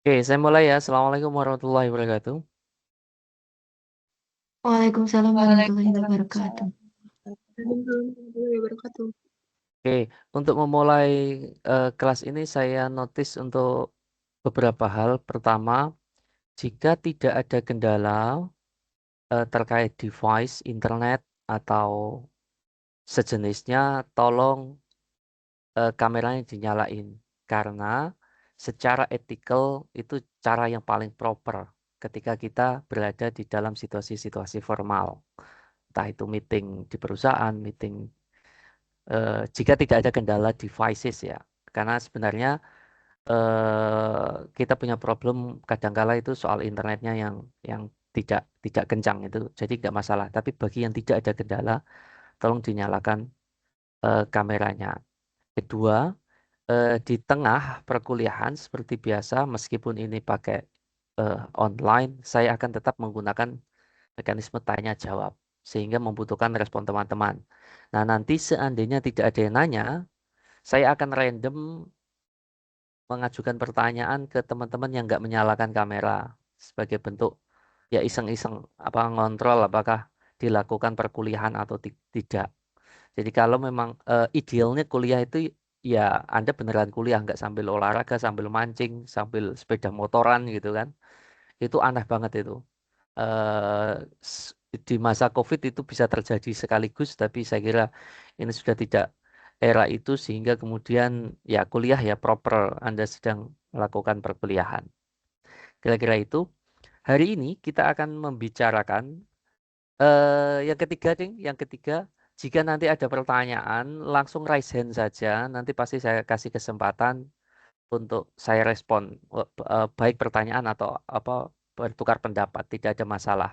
Oke, saya mulai ya. Assalamualaikum warahmatullahi wabarakatuh. Waalaikumsalam warahmatullahi wabarakatuh. Waalaikumsalam warahmatullahi wabarakatuh. Oke, untuk memulai kelas ini saya notice untuk beberapa hal. Pertama, jika tidak ada kendala terkait device, internet, atau sejenisnya, tolong kameranya dinyalain. Karena secara etikal itu cara yang paling proper ketika kita berada di dalam situasi-situasi formal. Entah itu meeting di perusahaan, meeting jika tidak ada kendala devices ya. Karena sebenarnya kita punya problem kadangkala itu soal internetnya yang tidak kencang itu, jadi nggak masalah. Tapi bagi yang tidak ada kendala, tolong dinyalakan kameranya. Kedua, di tengah perkuliahan seperti biasa, meskipun ini pakai online, saya akan tetap menggunakan mekanisme tanya jawab sehingga membutuhkan respon teman-teman. Nah, nanti seandainya tidak ada yang nanya, saya akan random mengajukan pertanyaan ke teman-teman yang nggak menyalakan kamera sebagai bentuk ya iseng-iseng apa ngontrol apakah dilakukan perkuliahan atau tidak. Jadi kalau memang idealnya kuliah itu ya Anda beneran kuliah nggak sambil olahraga, sambil mancing, sambil sepeda motoran gitu kan. Itu aneh banget itu. eh, di masa COVID itu bisa terjadi sekaligus, tapi saya kira ini sudah tidak era itu sehingga kemudian ya kuliah ya proper Anda sedang melakukan perkuliahan. Kira-kira itu. Hari ini kita akan membicarakan yang ketiga, Ding. Yang ketiga, jika nanti ada pertanyaan, langsung raise hand saja. Nanti pasti saya kasih kesempatan untuk saya respon, baik pertanyaan atau apa bertukar pendapat, tidak ada masalah.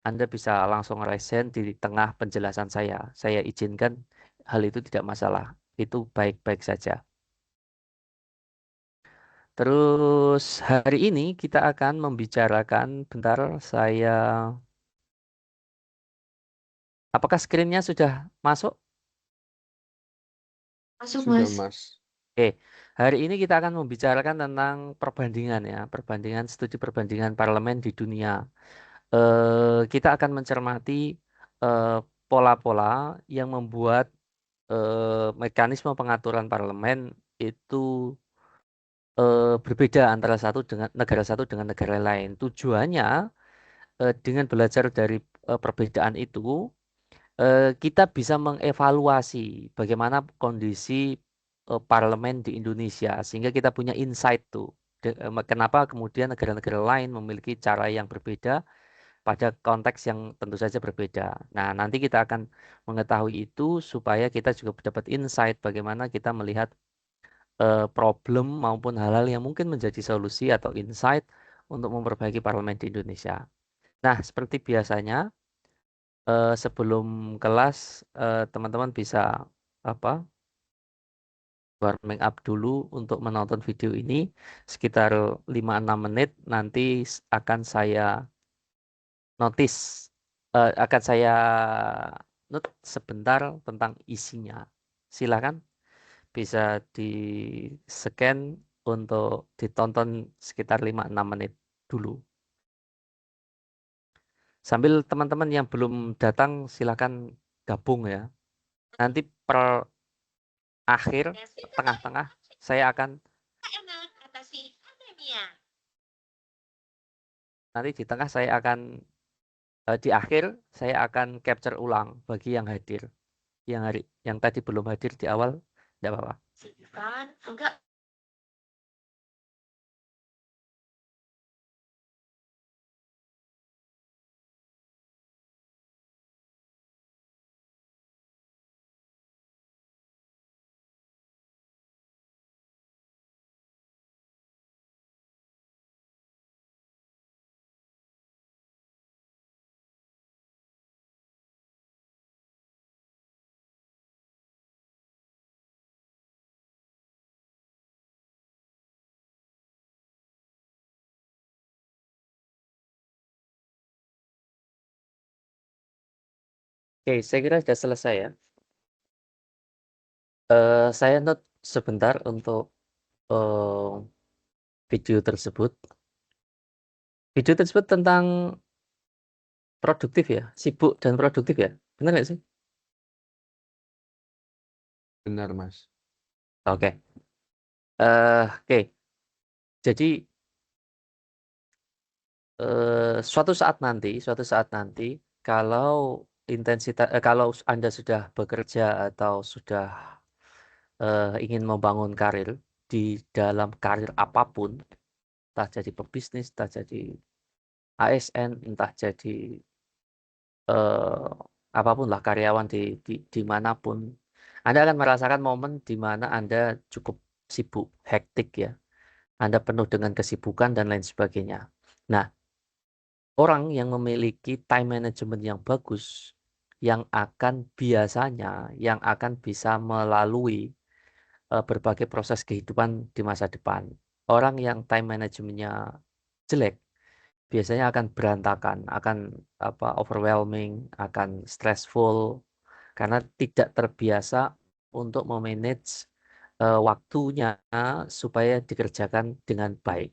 Anda bisa langsung raise hand di tengah penjelasan saya. Saya izinkan hal itu tidak masalah. Itu baik-baik saja. Terus hari ini kita akan membicarakan, bentar saya, apakah screen-nya sudah masuk? Masuk, Sudah, Mas. Mas. Oke, hari ini kita akan membicarakan tentang perbandingan ya, studi perbandingan parlemen di dunia. Kita akan mencermati eh, pola-pola yang membuat mekanisme pengaturan parlemen itu berbeda antara satu dengan negara lain. Tujuannya dengan belajar dari perbedaan itu, kita bisa mengevaluasi bagaimana kondisi parlemen di Indonesia sehingga kita punya insight tuh. Kenapa kemudian negara-negara lain memiliki cara yang berbeda pada konteks yang tentu saja berbeda. Nah, nanti kita akan mengetahui itu supaya kita juga dapat insight bagaimana kita melihat problem maupun hal-hal yang mungkin menjadi solusi atau insight untuk memperbaiki parlemen di Indonesia. Nah, seperti biasanya sebelum kelas teman-teman bisa apa warming up dulu untuk menonton video ini sekitar 5-6 menit. Nanti akan saya notice, akan saya note sebentar tentang isinya. Silakan bisa di scan untuk ditonton sekitar 5-6 menit dulu. Sambil teman-teman yang belum datang silakan gabung ya. Nanti per akhir, tengah-tengah, saya akan nanti di tengah saya akan di akhir saya akan capture ulang bagi yang hadir, yang tadi belum hadir di awal, tidak apa-apa. Enggak. Oke, saya kira sudah selesai ya. Saya note sebentar untuk eh, video tersebut. Video tersebut tentang produktif ya, sibuk dan produktif ya. Benar nggak sih? Benar, Mas. Oke. Oke. Jadi suatu saat nanti kalau kalau Anda sudah bekerja atau sudah ingin membangun karir di dalam karir apapun, entah jadi pebisnis, entah jadi ASN, entah jadi apapun lah karyawan dimanapun, Anda akan merasakan momen di mana Anda cukup sibuk, hektik ya. Anda penuh dengan kesibukan dan lain sebagainya. Nah, orang yang memiliki time management yang bagus, yang akan bisa melalui berbagai proses kehidupan di masa depan. Orang yang time managementnya jelek, biasanya akan berantakan, akan overwhelming, akan stressful, karena tidak terbiasa untuk memanage waktunya supaya dikerjakan dengan baik.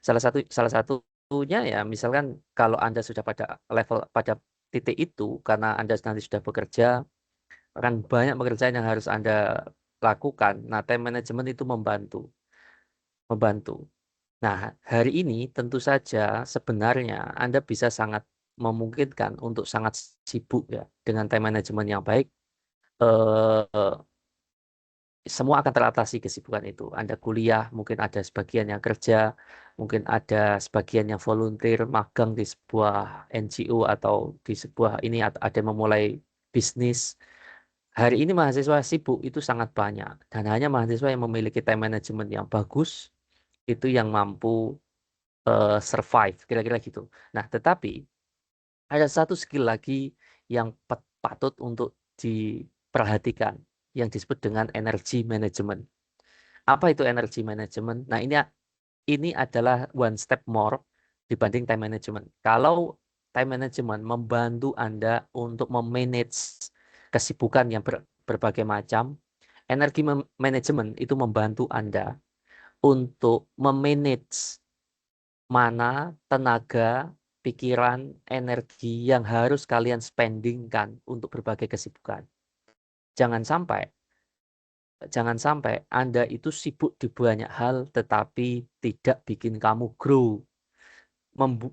Salah satunya ya, misalkan kalau Anda sudah pada titik itu, karena Anda nanti sudah bekerja, akan banyak pekerjaan yang harus Anda lakukan. Nah, time management itu membantu. Nah, hari ini tentu saja sebenarnya Anda bisa sangat memungkinkan untuk sangat sibuk ya dengan time management yang baik. Eh, Semua akan teratasi kesibukan itu. Anda kuliah, mungkin ada sebagian yang kerja, mungkin ada sebagian yang volunteer, magang di sebuah NGO atau di sebuah ini, atau ada yang memulai bisnis. Hari ini mahasiswa sibuk itu sangat banyak, dan hanya mahasiswa yang memiliki time management yang bagus itu yang mampu survive, kira-kira gitu. Nah, tetapi ada satu skill lagi yang patut untuk diperhatikan, yang disebut dengan energy management. Apa itu energy management? Nah, ini adalah one step more dibanding time management. Kalau time management membantu Anda untuk memanage kesibukan yang berbagai macam, energi management itu membantu Anda untuk memanage mana tenaga, pikiran, energi yang harus kalian spendingkan untuk berbagai kesibukan. Jangan sampai Anda itu sibuk di banyak hal tetapi tidak bikin kamu grow.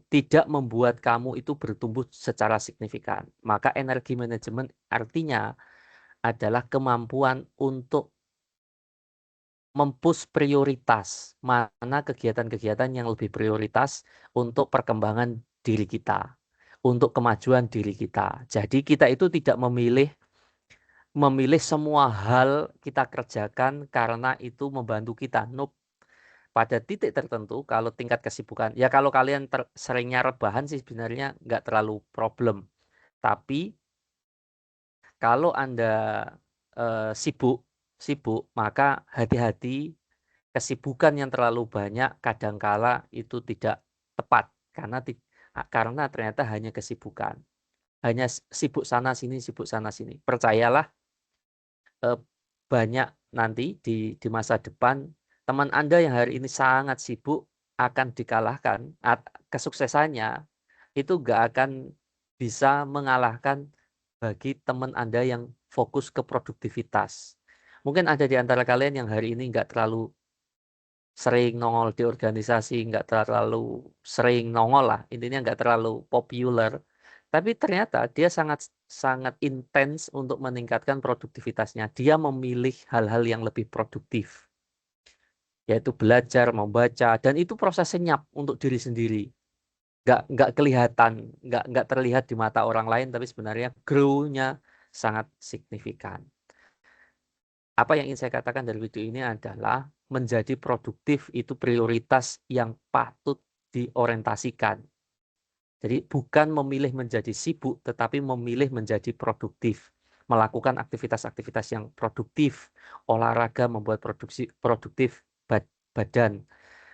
Tidak membuat kamu itu bertumbuh secara signifikan. Maka energi manajemen artinya adalah kemampuan untuk mempush prioritas, mana kegiatan-kegiatan yang lebih prioritas untuk perkembangan diri kita, untuk kemajuan diri kita. Jadi kita itu tidak memilih semua hal kita kerjakan karena itu membantu kita. Nope. Pada titik tertentu, kalau tingkat kesibukan, ya kalau kalian seringnya rebahan sih sebenarnya nggak terlalu problem. Tapi kalau Anda sibuk, maka hati-hati, kesibukan yang terlalu banyak kadangkala itu tidak tepat karena ternyata hanya kesibukan. Hanya sibuk sana sini. Percayalah, banyak nanti di masa depan teman Anda yang hari ini sangat sibuk akan dikalahkan. Kesuksesannya itu nggak akan bisa mengalahkan bagi teman Anda yang fokus ke produktivitas. Mungkin ada di antara kalian yang hari ini nggak terlalu sering nongol di organisasi, nggak terlalu sering nongol lah, intinya nggak terlalu populer. Tapi ternyata dia sangat sangat intens untuk meningkatkan produktivitasnya. Dia memilih hal-hal yang lebih produktif, yaitu belajar, membaca, dan itu proses senyap untuk diri sendiri. Nggak kelihatan, nggak terlihat di mata orang lain, tapi sebenarnya grow-nya sangat signifikan. Apa yang ingin saya katakan dari video ini adalah menjadi produktif itu prioritas yang patut diorientasikan. Jadi bukan memilih menjadi sibuk, tetapi memilih menjadi produktif. Melakukan aktivitas-aktivitas yang produktif. Olahraga membuat produktif badan.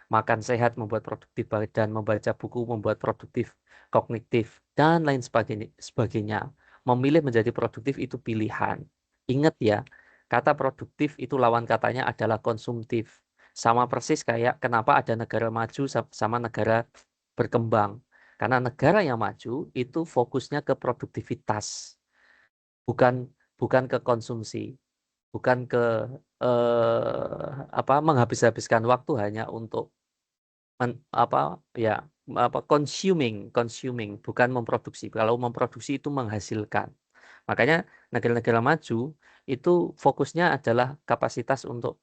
Makan sehat membuat produktif badan. Membaca buku membuat produktif kognitif. Dan lain sebagainya. Memilih menjadi produktif itu pilihan. Ingat ya, kata produktif itu lawan katanya adalah konsumtif. Sama persis kayak kenapa ada negara maju sama negara berkembang. Karena negara yang maju itu fokusnya ke produktivitas, bukan bukan ke konsumsi, bukan ke menghabis-habiskan waktu hanya untuk consuming, bukan memproduksi. Kalau memproduksi itu menghasilkan. Makanya negara-negara maju itu fokusnya adalah kapasitas untuk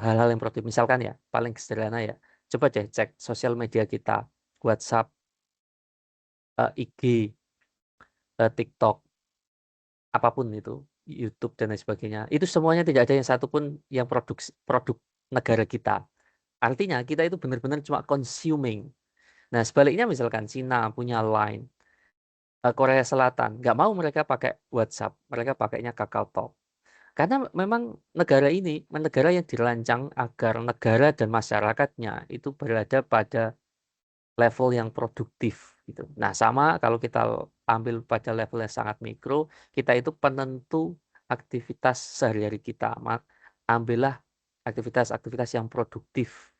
hal-hal yang produktif. Misalkan ya, paling sederhana ya, coba deh cek sosial media kita, WhatsApp, IG, TikTok, apapun itu, YouTube dan lain sebagainya. Itu semuanya tidak ada yang satupun yang produk negara kita. Artinya kita itu benar-benar cuma consuming. Nah, sebaliknya misalkan Cina punya Line, Korea Selatan nggak mau mereka pakai WhatsApp, mereka pakainya KakaoTalk. Karena memang negara ini negara yang dirancang agar negara dan masyarakatnya itu berada pada level yang produktif gitu. Nah, sama kalau kita ambil pada level yang sangat mikro, kita itu penentu aktivitas sehari-hari kita. Ambillah aktivitas-aktivitas yang produktif,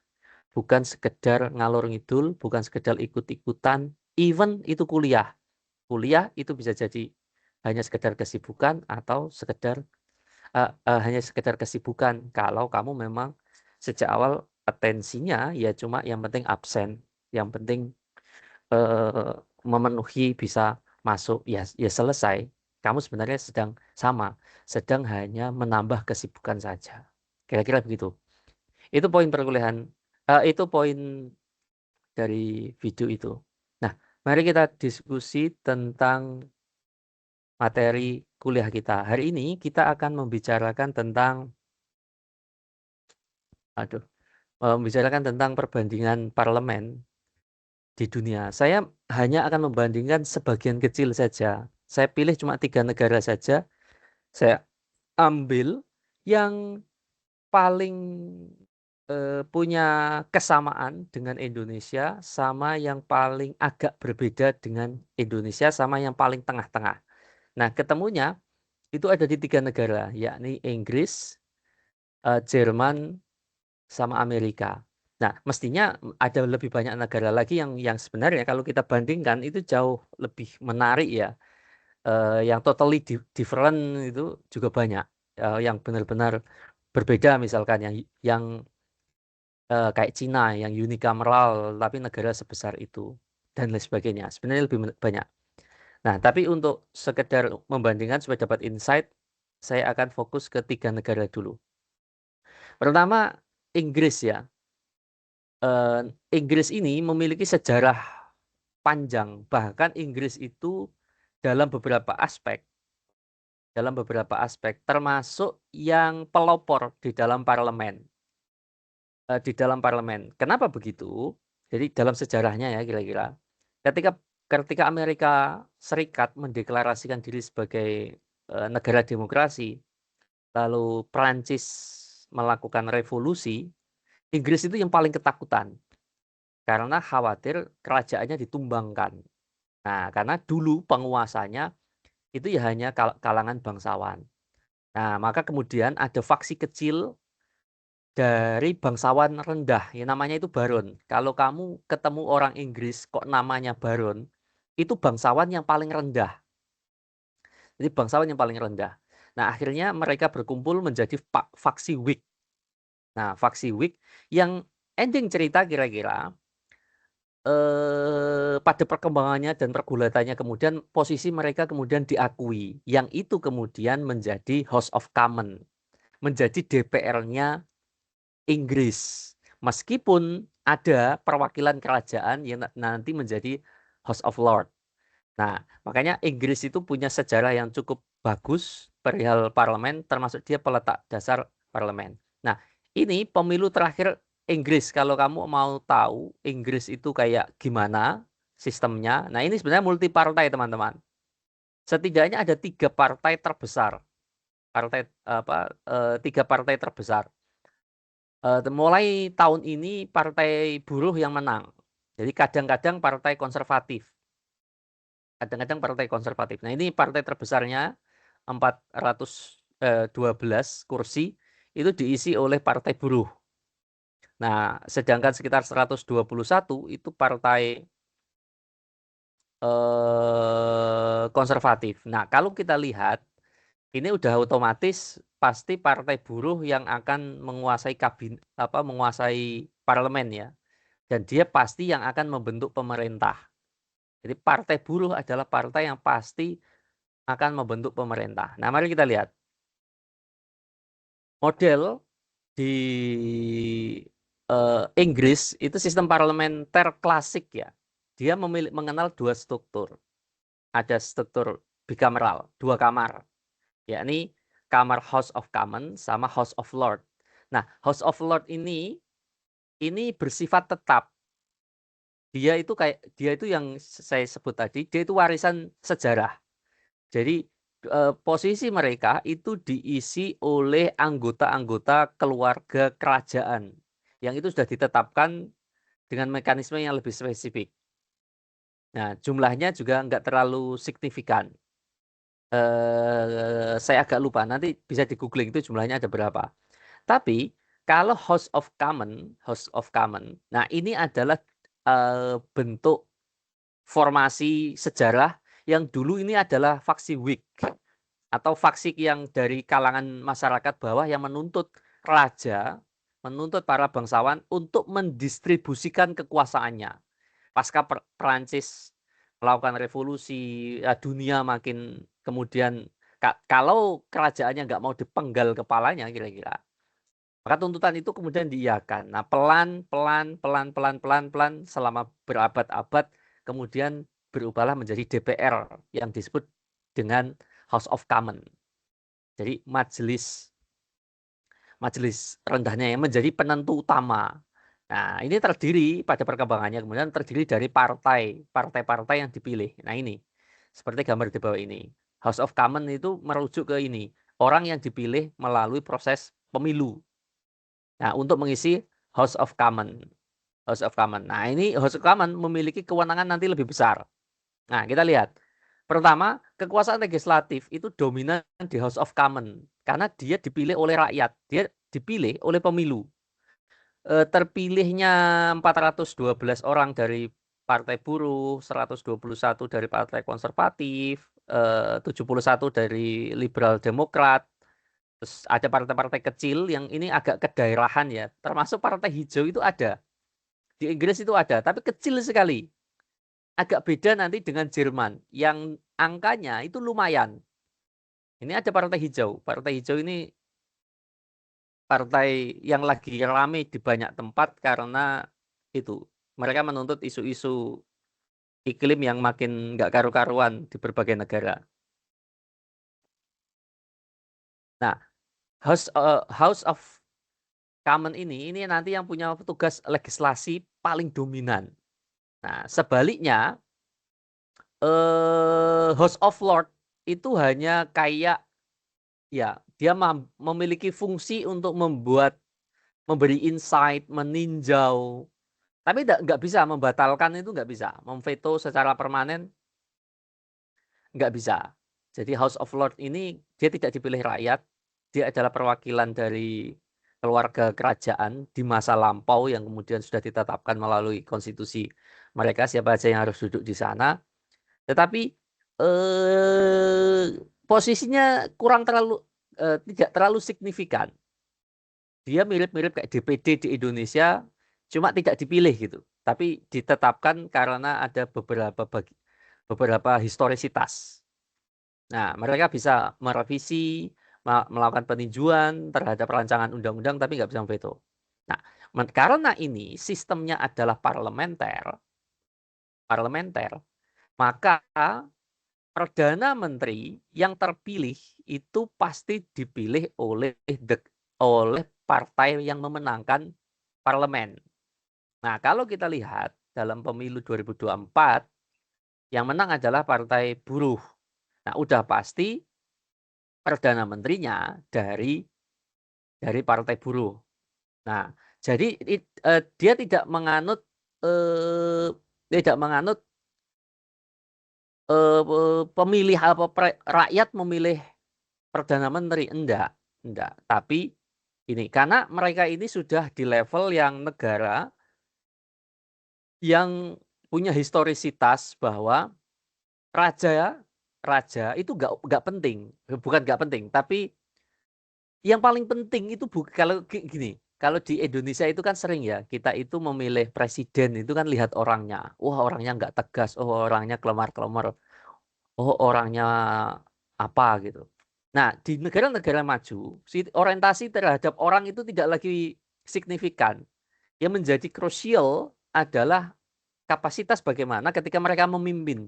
bukan sekedar ngalor ngidul, bukan sekedar ikut-ikutan, even itu kuliah. Kuliah itu bisa jadi hanya sekedar kesibukan atau hanya sekedar kesibukan kalau kamu memang sejak awal atensinya ya cuma yang penting absen, yang penting eh, memenuhi bisa masuk ya selesai. Kamu sebenarnya sedang hanya menambah kesibukan saja. Kira-kira begitu. Itu poin perkuliahan. Itu poin dari video itu. Nah, mari kita diskusi tentang materi kuliah kita. Hari ini kita akan membicarakan tentang perbandingan parlemen di dunia. Saya hanya akan membandingkan sebagian kecil saja. Saya pilih cuma 3 negara saja. Saya ambil yang paling punya kesamaan dengan Indonesia, sama yang paling agak berbeda dengan Indonesia, sama yang paling tengah-tengah. Nah, ketemunya itu ada di 3 negara, yakni Inggris, Jerman, sama Amerika. Nah, mestinya ada lebih banyak negara lagi yang sebenarnya kalau kita bandingkan itu jauh lebih menarik ya. Yang totally different itu juga banyak. Yang benar-benar berbeda misalkan yang kayak Cina yang unicameral tapi negara sebesar itu dan lain sebagainya. Sebenarnya lebih banyak. Nah, tapi untuk sekedar membandingkan supaya dapat insight, saya akan fokus ke 3 negara dulu. Pertama, Inggris ya. Inggris ini memiliki sejarah panjang. Bahkan Inggris itu dalam beberapa aspek, termasuk yang pelopor di dalam parlemen. Kenapa begitu? Jadi dalam sejarahnya ya kira-kira, ketika Amerika Serikat mendeklarasikan diri sebagai negara demokrasi, lalu Prancis melakukan revolusi, Inggris itu yang paling ketakutan karena khawatir kerajaannya ditumbangkan. Nah, karena dulu penguasanya itu ya hanya kalangan bangsawan. Nah, maka kemudian ada faksi kecil dari bangsawan rendah, yang namanya itu baron. Kalau kamu ketemu orang Inggris kok namanya baron, itu bangsawan yang paling rendah. Jadi bangsawan yang paling rendah. Nah, akhirnya mereka berkumpul menjadi faksi Whig. Nah, faksi Whig yang ending cerita kira-kira pada perkembangannya dan pergulatannya kemudian posisi mereka kemudian diakui, yang itu kemudian menjadi House of Commons, menjadi DPR-nya Inggris, meskipun ada perwakilan kerajaan yang nanti menjadi House of Lords. Nah, makanya Inggris itu punya sejarah yang cukup bagus perihal parlemen, termasuk dia peletak dasar parlemen. Nah, ini pemilu terakhir Inggris. Kalau kamu mau tahu Inggris itu kayak gimana sistemnya, nah ini sebenarnya multi partai teman-teman. Setidaknya ada 3 partai terbesar, tiga partai terbesar. Mulai tahun ini partai buruh yang menang. Jadi kadang-kadang partai konservatif. Nah, ini partai terbesarnya 412 kursi itu diisi oleh partai buruh. Nah, sedangkan sekitar 121 itu partai konservatif. Nah, kalau kita lihat, ini udah otomatis pasti partai buruh yang akan menguasai menguasai parlemen ya. Dan dia pasti yang akan membentuk pemerintah. Jadi partai buruh adalah partai yang pasti akan membentuk pemerintah. Nah, mari kita lihat. Model di Inggris itu sistem parlementer klasik ya. Dia mengenal dua struktur. Ada struktur bicameral, dua kamar, yakni kamar House of Commons sama House of Lords. Nah, House of Lords ini bersifat tetap. Dia itu yang saya sebut tadi, dia itu warisan sejarah. Jadi posisi mereka itu diisi oleh anggota-anggota keluarga kerajaan yang itu sudah ditetapkan dengan mekanisme yang lebih spesifik. Nah, jumlahnya juga nggak terlalu signifikan. Saya agak lupa, nanti bisa di googling itu jumlahnya ada berapa. Tapi kalau House of Commons, nah ini adalah bentuk formasi sejarah yang dulu ini adalah faksi Whig atau faksi yang dari kalangan masyarakat bawah yang menuntut raja, menuntut para bangsawan untuk mendistribusikan kekuasaannya. Pasca Perancis melakukan revolusi, dunia makin kemudian kalau kerajaannya nggak mau dipenggal kepalanya kira-kira, maka tuntutan itu kemudian diiyakan. Nah, pelan selama berabad-abad kemudian berubahlah menjadi DPR yang disebut dengan House of Commons. Jadi majelis rendahnya yang menjadi penentu utama. Nah, ini terdiri pada perkembangannya kemudian terdiri dari partai-partai yang dipilih. Nah, ini seperti gambar di bawah ini. House of Commons itu merujuk ke ini, orang yang dipilih melalui proses pemilu. Nah, untuk mengisi House of Commons. Nah, ini House of Commons memiliki kewenangan nanti lebih besar. Nah, kita lihat. Pertama, kekuasaan legislatif itu dominan di House of Commons karena dia dipilih oleh rakyat, dia dipilih oleh pemilu. Terpilihnya 412 orang dari Partai Buruh, 121 dari Partai Konservatif, 71 dari Liberal Demokrat. Terus ada partai-partai kecil yang ini agak kedaerahan ya, termasuk Partai Hijau itu ada. Di Inggris itu ada, tapi kecil sekali. Agak beda nanti dengan Jerman yang angkanya itu lumayan. Ini ada Partai Hijau. Partai Hijau ini partai yang lagi ramai di banyak tempat karena itu mereka menuntut isu-isu iklim yang makin nggak karu-karuan di berbagai negara. Nah, House of Commons ini nanti yang punya tugas legislasi paling dominan. Nah, sebaliknya House of Lords itu hanya kayak ya dia memiliki fungsi untuk memberi insight, meninjau, tapi nggak bisa membatalkan, itu nggak bisa, memveto secara permanen nggak bisa. Jadi House of Lords ini dia tidak dipilih rakyat, dia adalah perwakilan dari keluarga kerajaan di masa lampau yang kemudian sudah ditetapkan melalui konstitusi mereka siapa saja yang harus duduk di sana. Tetapi posisinya tidak terlalu signifikan. Dia mirip-mirip kayak DPD di Indonesia, cuma tidak dipilih gitu. Tapi ditetapkan karena ada beberapa historisitas. Nah, mereka bisa merevisi, melakukan peninjauan terhadap rancangan undang-undang, tapi nggak bisa veto. Nah, karena ini sistemnya adalah parlementer, maka Perdana Menteri yang terpilih itu pasti dipilih oleh partai yang memenangkan parlemen. Nah, kalau kita lihat dalam pemilu 2024, yang menang adalah Partai Buruh. Nah, udah pasti Perdana Menterinya dari Partai Buruh. Nah, jadi dia tidak menganut eh, pemilih rakyat memilih Perdana Menteri, enggak. Tapi Ini karena mereka ini sudah di level yang negara yang punya historisitas bahwa raja itu nggak penting, bukan nggak penting, tapi yang paling penting itu kalau gini, kalau di Indonesia itu kan sering ya kita itu memilih presiden itu kan lihat orangnya, wah orangnya nggak tegas, oh orangnya kelemar-kelemar, oh orangnya apa gitu. Nah di negara-negara maju, orientasi terhadap orang itu tidak lagi signifikan. Yang menjadi krusial adalah kapasitas bagaimana ketika mereka memimpin.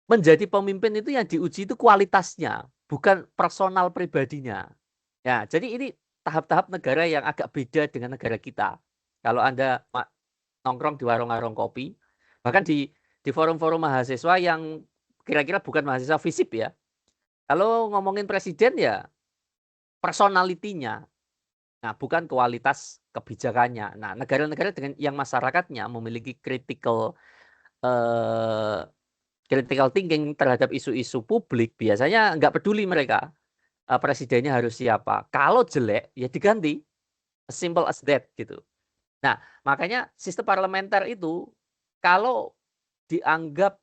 Menjadi pemimpin itu yang diuji itu kualitasnya, bukan personal pribadinya. Ya, jadi ini tahap-tahap negara yang agak beda dengan negara kita. Kalau Anda nongkrong di warung-warung kopi, bahkan di forum-forum mahasiswa yang kira-kira bukan mahasiswa FISIP ya. Kalau ngomongin presiden ya personalitinya, nah bukan kualitas kebijakannya. Nah, negara-negara dengan yang masyarakatnya memiliki critical thinking terhadap isu-isu publik, biasanya nggak peduli mereka presidennya harus siapa. Kalau jelek ya diganti, as simple as that gitu. Nah, makanya sistem parlementer itu kalau dianggap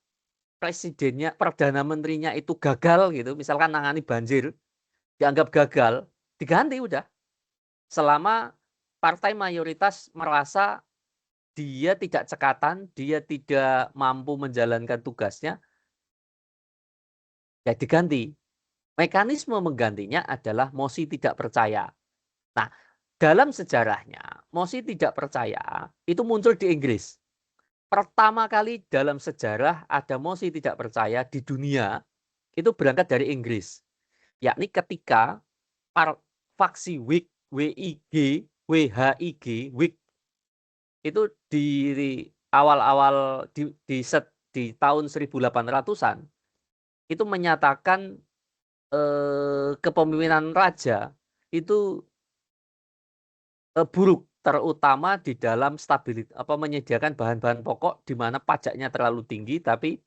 presidennya, perdana menterinya itu gagal gitu, misalkan nangani banjir, dianggap gagal, diganti udah. Selama partai mayoritas merasa dia tidak cekatan, dia tidak mampu menjalankan tugasnya, ya diganti. Mekanisme menggantinya adalah mosi tidak percaya. Nah, dalam sejarahnya, mosi tidak percaya itu muncul di Inggris. Pertama kali dalam sejarah ada mosi tidak percaya di dunia, itu berangkat dari Inggris. Yakni ketika faksi Whig, WIG, WHIG, Whig, itu di awal-awal di tahun 1800-an, itu menyatakan kepemimpinan raja itu buruk, terutama di dalam menyediakan bahan-bahan pokok di mana pajaknya terlalu tinggi, tapi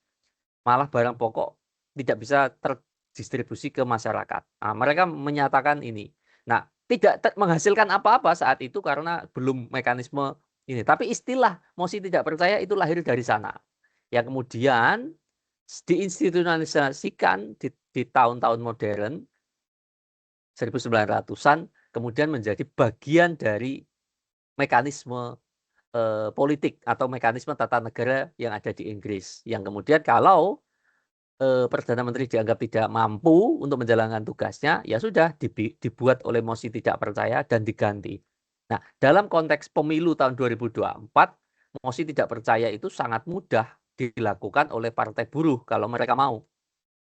malah barang pokok tidak bisa terdistribusi ke masyarakat. Nah, mereka menyatakan ini. Nah, tidak menghasilkan apa-apa saat itu karena belum mekanisme ini. Tapi istilah mosi tidak percaya itu lahir dari sana. Yang kemudian diinstitusionalisasikan di tahun-tahun modern 1900-an, kemudian menjadi bagian dari mekanisme politik atau mekanisme tata negara yang ada di Inggris. Yang kemudian kalau Perdana Menteri dianggap tidak mampu untuk menjalankan tugasnya, ya sudah dibuat oleh mosi tidak percaya dan diganti. Nah, dalam konteks pemilu tahun 2024, mosi tidak percaya itu sangat mudah dilakukan oleh partai buruh kalau mereka mau,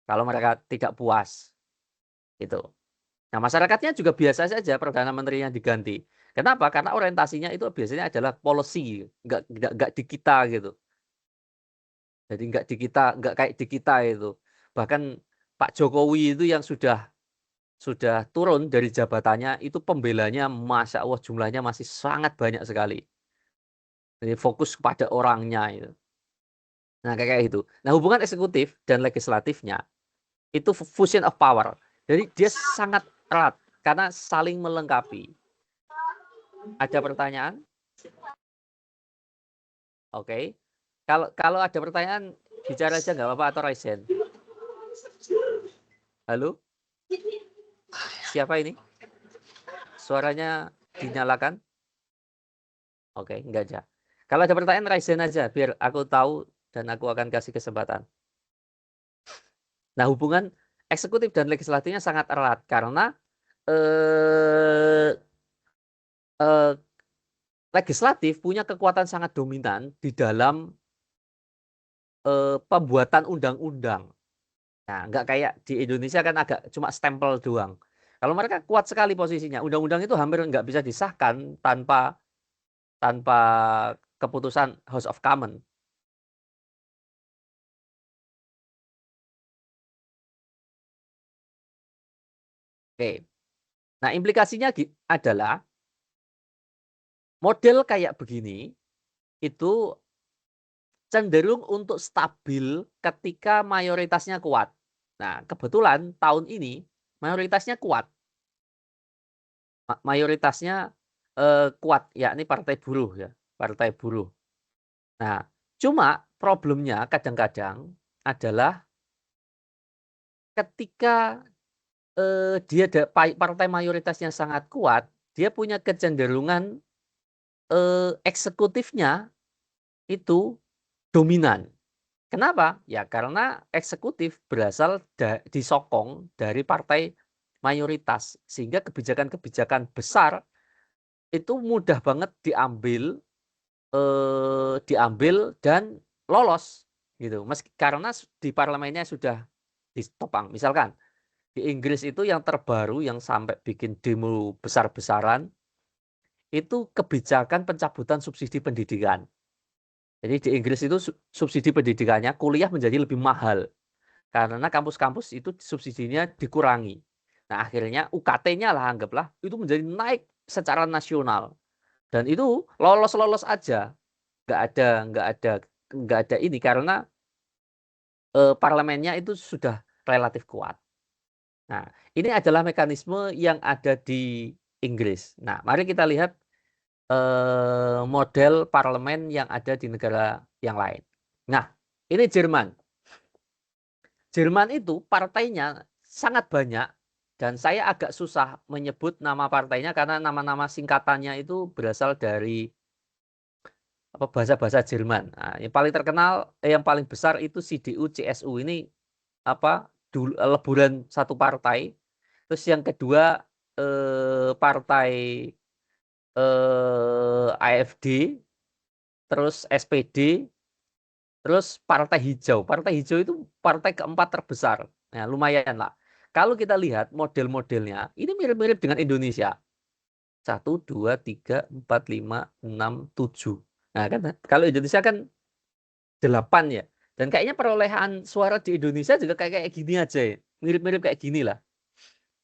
kalau mereka tidak puas. Gitu. Nah, masyarakatnya juga biasa saja Perdana Menterinya diganti. Kenapa? Karena orientasinya itu biasanya adalah policy, nggak di kita gitu. Jadi nggak kayak di kita itu. Bahkan Pak Jokowi itu yang sudah turun dari jabatannya itu pembelanya Masya Allah jumlahnya masih sangat banyak sekali. Jadi fokus kepada orangnya itu. Nah kayak itu. Nah hubungan eksekutif dan legislatifnya itu fusion of power. Jadi dia sangat erat karena saling melengkapi. Ada pertanyaan? Oke. Kalau ada pertanyaan bicara aja nggak apa-apa atau raise hand. Halo? Siapa ini? Suaranya dinyalakan? Oke, enggak aja. Kalau ada pertanyaan raise hand aja biar aku tahu dan aku akan kasih kesempatan. Nah, hubungan eksekutif dan legislatifnya sangat erat karena eh, eh, legislatif punya kekuatan sangat dominan di dalam pembuatan undang-undang. Nah, nggak kayak di Indonesia kan agak cuma stempel doang. Kalau mereka kuat sekali posisinya, undang-undang itu hampir nggak bisa disahkan tanpa tanpa keputusan House of Commons. Oke. Nah, implikasinya adalah model kayak begini itu cenderung untuk stabil ketika mayoritasnya kuat. Nah, kebetulan tahun ini mayoritasnya kuat. mayoritasnya kuat, yakni Partai Buruh ya, Partai Buruh. Nah, cuma problemnya kadang-kadang adalah ketika dia partai mayoritasnya sangat kuat, dia punya kecenderungan eksekutifnya itu dominan. Kenapa? Ya karena eksekutif berasal disokong dari partai mayoritas, sehingga kebijakan-kebijakan besar itu mudah banget diambil dan lolos gitu. Karena di parlemennya sudah ditopang. Misalkan di Inggris itu yang terbaru yang sampai bikin demo besar-besaran itu kebijakan pencabutan subsidi pendidikan. Jadi di Inggris itu subsidi pendidikannya kuliah menjadi lebih mahal karena kampus-kampus itu subsidinya dikurangi. Nah, akhirnya UKT-nya lah anggaplah itu menjadi naik secara nasional. Dan itu lolos-lolos aja. Nggak ada ini karena parlemennya itu sudah relatif kuat. Nah, ini adalah mekanisme yang ada di Inggris. Nah, mari kita lihat model parlemen yang ada di negara yang lain. Nah, ini Jerman. Jerman itu partainya sangat banyak dan saya agak susah menyebut nama partainya karena nama-nama singkatannya itu berasal dari bahasa-bahasa Jerman. Nah, yang paling terkenal, yang paling besar itu CDU, CSU ini leburan satu partai. Terus yang kedua partai AfD, terus SPD, terus partai hijau. Partai hijau itu partai keempat terbesar. Nah, lumayan lah. Kalau kita lihat model-modelnya, ini mirip-mirip dengan Indonesia. 1, 2, 3, 4, 5, 6, 7. Nah, kan kalau Indonesia kan 8 ya. Dan kayaknya perolehan suara di Indonesia juga kayak gini aja ya. Mirip-mirip kayak gini lah.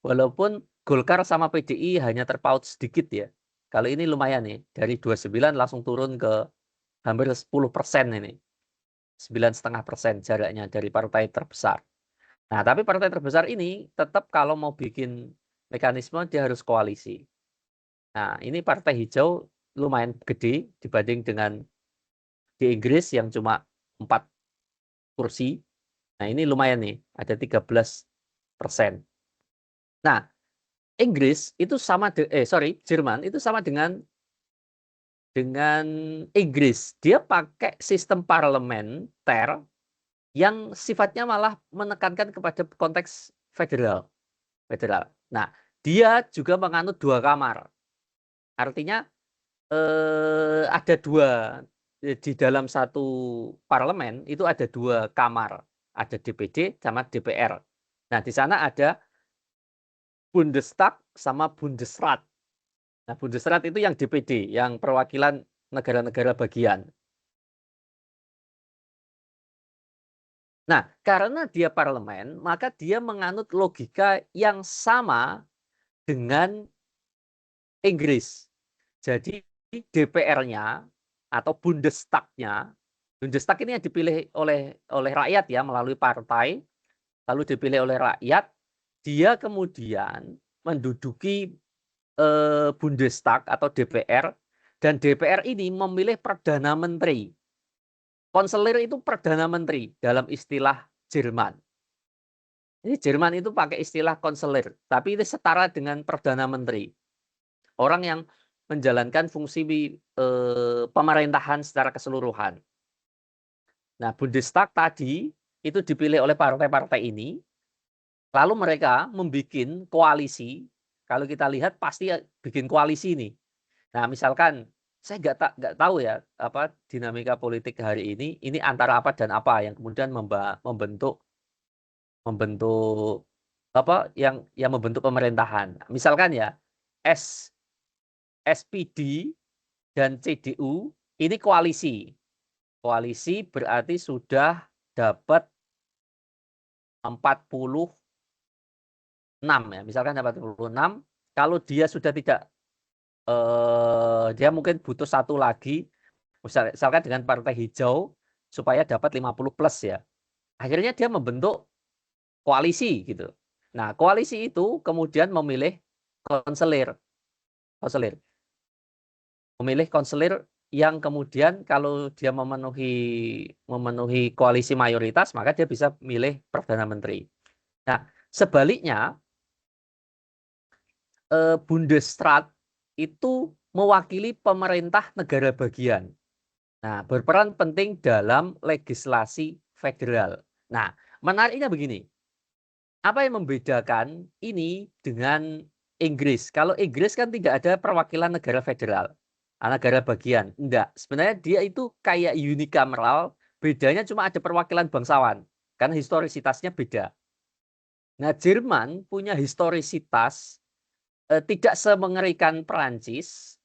Walaupun Golkar sama PDI hanya terpaut sedikit ya. Kalau ini lumayan nih. Dari 29 langsung turun ke hampir 10% ini. 9,5% jaraknya dari partai terbesar. Nah, tapi partai terbesar ini tetap kalau mau bikin mekanisme dia harus koalisi. Nah, ini partai hijau lumayan gede dibanding dengan di Inggris yang cuma 4 kursi. Nah, ini lumayan nih, ada 13%. Nah, Inggris itu Jerman itu sama dengan Inggris. Dia pakai sistem parlementer yang sifatnya malah menekankan kepada konteks federal. Nah, dia juga menganut 2 kamar. Artinya ada 2 di dalam satu parlemen itu ada 2 kamar, ada DPD sama DPR. Nah, di sana ada Bundestag sama Bundesrat. Nah, Bundesrat itu yang DPD, yang perwakilan negara-negara bagian. Nah, karena dia parlemen, maka dia menganut logika yang sama dengan Inggris. Jadi DPR-nya atau Bundestag-nya, Bundestag ini yang dipilih oleh rakyat ya melalui partai, lalu dipilih oleh rakyat, dia kemudian menduduki Bundestag atau DPR, dan DPR ini memilih Perdana Menteri. Konselir itu Perdana Menteri dalam istilah Jerman. Ini Jerman itu pakai istilah konselir, tapi ini setara dengan Perdana Menteri. Orang yang menjalankan fungsi pemerintahan secara keseluruhan. Nah, Bundestag tadi itu dipilih oleh partai-partai ini, lalu mereka membuat koalisi. Kalau kita lihat pasti bikin koalisi nih. Nah, misalkan saya nggak tahu ya apa dinamika politik hari ini antara apa dan apa yang kemudian membentuk apa yang membentuk pemerintahan. Misalkan ya SPD dan CDU ini koalisi. Koalisi berarti sudah dapat 46 ya. Misalkan 46, kalau dia sudah tidak dia mungkin butuh satu lagi, misalkan dengan partai hijau supaya dapat 50 plus ya. Akhirnya dia membentuk koalisi gitu. Nah, koalisi itu kemudian memilih konselir. konselir. Memilih konselir yang kemudian kalau dia memenuhi koalisi mayoritas, maka dia bisa milih Perdana Menteri. Nah, sebaliknya, Bundesrat itu mewakili pemerintah negara bagian. Nah, berperan penting dalam legislasi federal. Nah, menariknya begini. Apa yang membedakan ini dengan Inggris? Kalau Inggris kan tidak ada perwakilan negara federal, negara bagian. Enggak, sebenarnya dia itu kayak unicameral, bedanya cuma ada perwakilan bangsawan, karena historisitasnya beda. Nah, Jerman punya historisitas tidak semengerikan Perancis,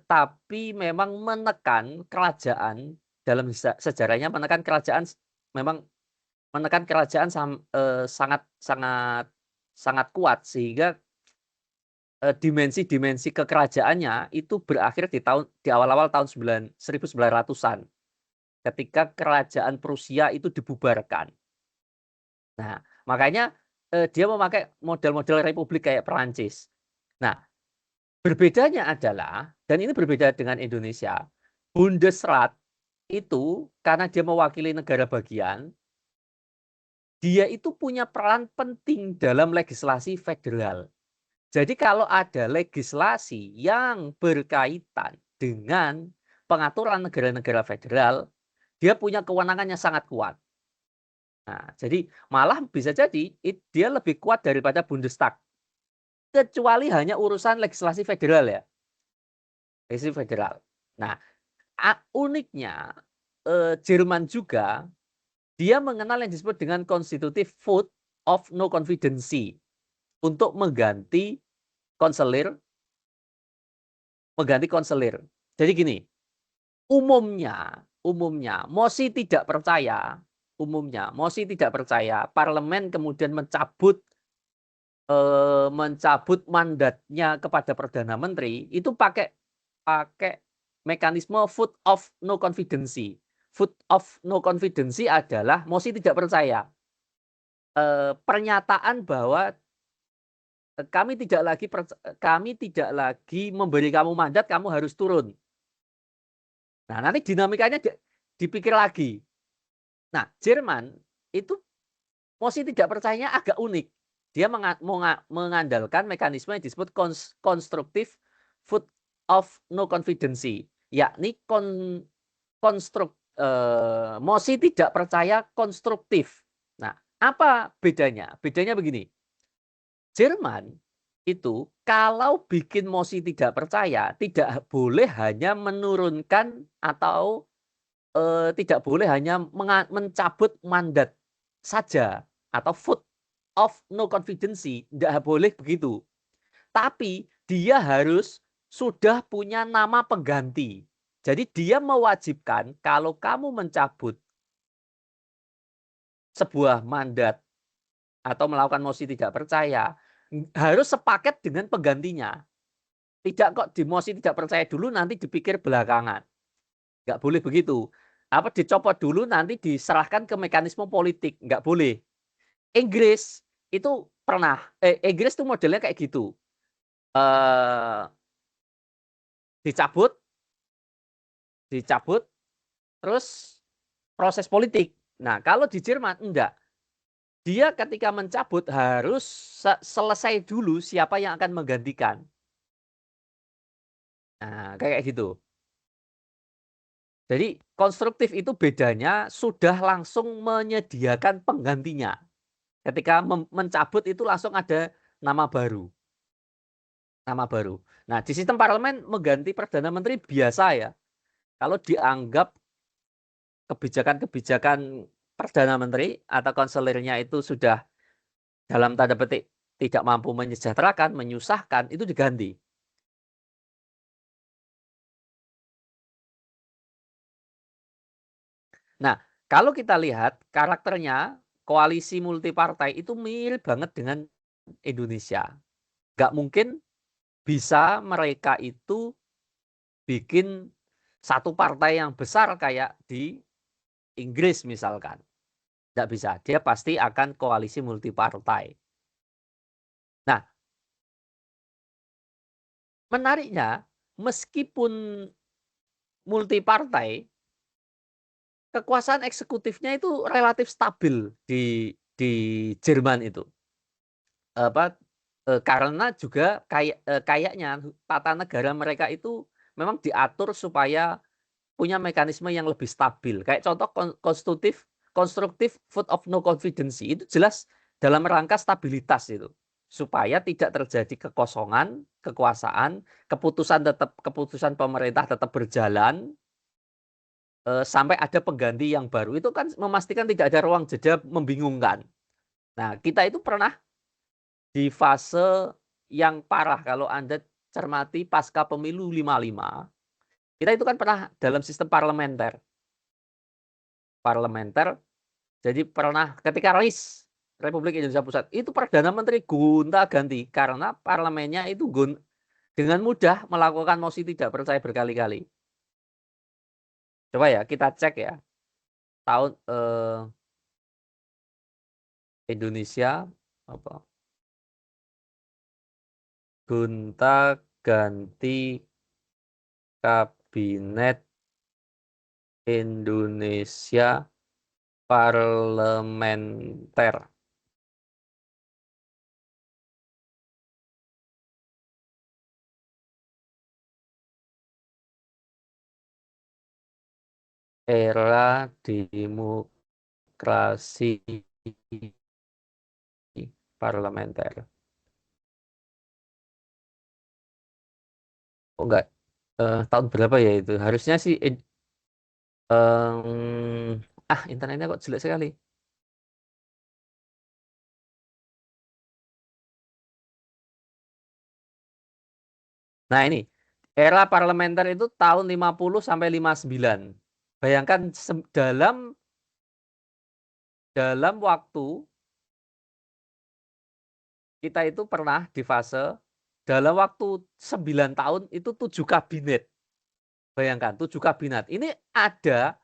tapi memang menekan kerajaan dalam sejarahnya memang menekan kerajaan sangat sangat sangat kuat sehingga dimensi-dimensi kekerajaannya itu berakhir di awal-awal tahun 1900-an ketika kerajaan Prusia itu dibubarkan. Nah, makanya dia memakai model-model republik kayak Perancis. Nah, berbedanya adalah, dan ini berbeda dengan Indonesia, Bundesrat itu karena dia mewakili negara bagian, dia itu punya peran penting dalam legislasi federal. Jadi kalau ada legislasi yang berkaitan dengan pengaturan negara-negara federal, dia punya kewenangannya sangat kuat. Nah, jadi malah bisa jadi dia lebih kuat daripada Bundestag. Kecuali hanya urusan legislasi federal ya. Legislasi federal. Nah, uniknya Jerman juga dia mengenal yang disebut dengan constitutive vote of no confidence untuk mengganti konselir. Jadi gini, umumnya mosi tidak percaya, parlemen kemudian mencabut mandatnya kepada Perdana Menteri itu pakai mekanisme vote of no confidence. Vote of no confidence adalah mosi tidak percaya. Pernyataan bahwa kami tidak lagi memberi kamu mandat, kamu harus turun. Nah, nanti dinamikanya dipikir lagi. Nah, Jerman itu mosi tidak percayanya agak unik. Dia mengandalkan mekanisme yang disebut constructive vote of no confidence, yakni mosi tidak percaya konstruktif. Nah, apa bedanya? Bedanya begini. Jerman itu kalau bikin mosi tidak percaya, tidak boleh hanya menurunkan atau tidak boleh hanya mencabut mandat saja atau vote of no confidence, tidak boleh begitu. Tapi dia harus sudah punya nama pengganti. Jadi dia mewajibkan kalau kamu mencabut sebuah mandat atau melakukan mosi tidak percaya, harus sepaket dengan penggantinya. Tidak kok di mosi tidak percaya dulu nanti dipikir belakangan. Nggak boleh begitu. Apa dicopot dulu nanti diserahkan ke mekanisme politik. Nggak boleh. Inggris itu pernah. Inggris itu modelnya kayak gitu. Dicabut, terus proses politik. Nah, kalau di Jerman enggak. Dia ketika mencabut harus selesai dulu siapa yang akan menggantikan. Nah, kayak gitu. Jadi konstruktif itu bedanya sudah langsung menyediakan penggantinya. Ketika mencabut itu langsung ada nama baru. Nah, di sistem parlemen mengganti Perdana Menteri biasa ya. Kalau dianggap kebijakan-kebijakan Perdana Menteri atau konselirnya itu sudah dalam tanda petik tidak mampu menyejahterakan, menyusahkan, itu diganti. Nah, kalau kita lihat karakternya, koalisi multipartai itu mirip banget dengan Indonesia. Nggak mungkin bisa mereka itu bikin satu partai yang besar kayak di Inggris misalkan. Nggak bisa, dia pasti akan koalisi multipartai. Nah, menariknya, meskipun multi partai, kekuasaan eksekutifnya itu relatif stabil di Jerman itu. Karena juga kayaknya tata negara mereka itu memang diatur supaya punya mekanisme yang lebih stabil. Kayak contoh konstruktif vote of no confidence itu jelas dalam rangka stabilitas itu. Supaya tidak terjadi kekosongan kekuasaan, keputusan pemerintah tetap berjalan sampai ada pengganti yang baru. Itu kan memastikan tidak ada ruang jeda membingungkan. Nah, kita itu pernah di fase yang parah kalau Anda cermati pasca pemilu 55. Kita itu kan pernah dalam sistem parlementer. Jadi pernah ketika RIS Republik Indonesia Pusat itu Perdana Menteri gonta-ganti karena parlemennya itu dengan mudah melakukan mosi tidak percaya berkali-kali. Coba ya kita cek ya tahun Indonesia apa gonta-ganti kabinet Indonesia parlementer. Era demokrasi parlementer. Oh enggak, tahun berapa ya itu? Harusnya sih internetnya kok jelek sekali. Nah ini, era parlementer itu tahun 50 sampai 59. Bayangkan dalam waktu kita itu pernah di fase dalam waktu 9 tahun itu 7 kabinet. Bayangkan 7 kabinet. Ini ada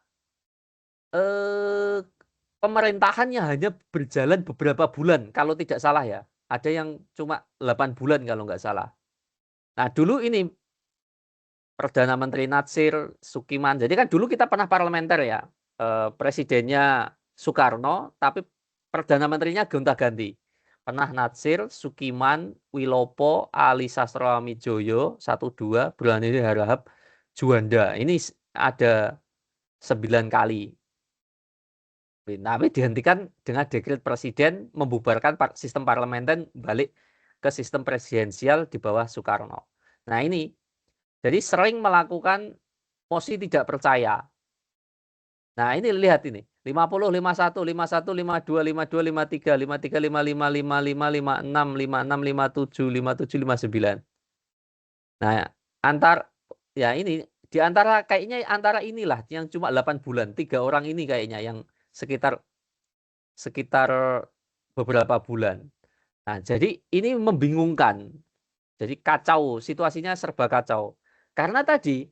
pemerintahannya hanya berjalan beberapa bulan kalau tidak salah ya. Ada yang cuma 8 bulan kalau nggak salah. Nah dulu ini Perdana Menteri Natsir, Sukiman. Jadi kan dulu kita pernah parlementer ya. Presidennya Soekarno, tapi Perdana Menterinya gonta-ganti. Pernah Natsir, Sukiman, Wilopo, Ali Sastroamidjojo, 1-2, Burhanuddin Harahap, Juanda. Ini ada 9 kali. Tapi dihentikan dengan dekret presiden membubarkan sistem parlementer balik ke sistem presidensial di bawah Soekarno. Nah ini, jadi sering melakukan mosi tidak percaya. Nah ini lihat ini, 50, 51, 51, 52, 52, 53, 53, 55, 55, 56, 56, 57, 57, 59. Nah ya ini di antara kayaknya antara inilah yang cuma 8 bulan, 3 orang ini kayaknya yang sekitar beberapa bulan. Nah, jadi ini membingungkan. Jadi kacau, situasinya serba kacau. Karena tadi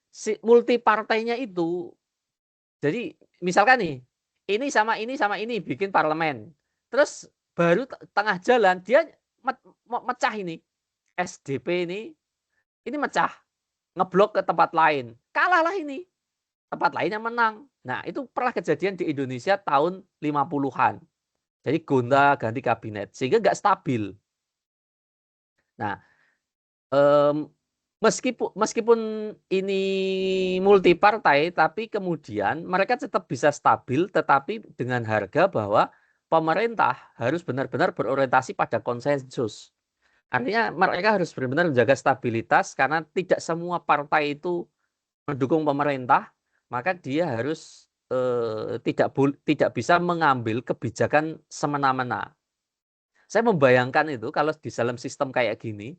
si multi partainya itu, jadi misalkan nih, ini sama ini bikin parlemen. Terus baru tengah jalan dia mecah ini. SDP ini mecah, ngeblok ke tempat lain. Kalahlah ini. Tempat lain yang menang. Nah, itu pernah kejadian di Indonesia tahun 50-an. Jadi gonta-ganti kabinet sehingga nggak stabil. Nah, meskipun ini multi partai, tapi kemudian mereka tetap bisa stabil, tetapi dengan harga bahwa pemerintah harus benar-benar berorientasi pada konsensus. Artinya mereka harus benar-benar menjaga stabilitas karena tidak semua partai itu mendukung pemerintah, maka dia harus tidak bisa mengambil kebijakan semena-mena. Saya membayangkan itu kalau di dalam sistem kayak gini,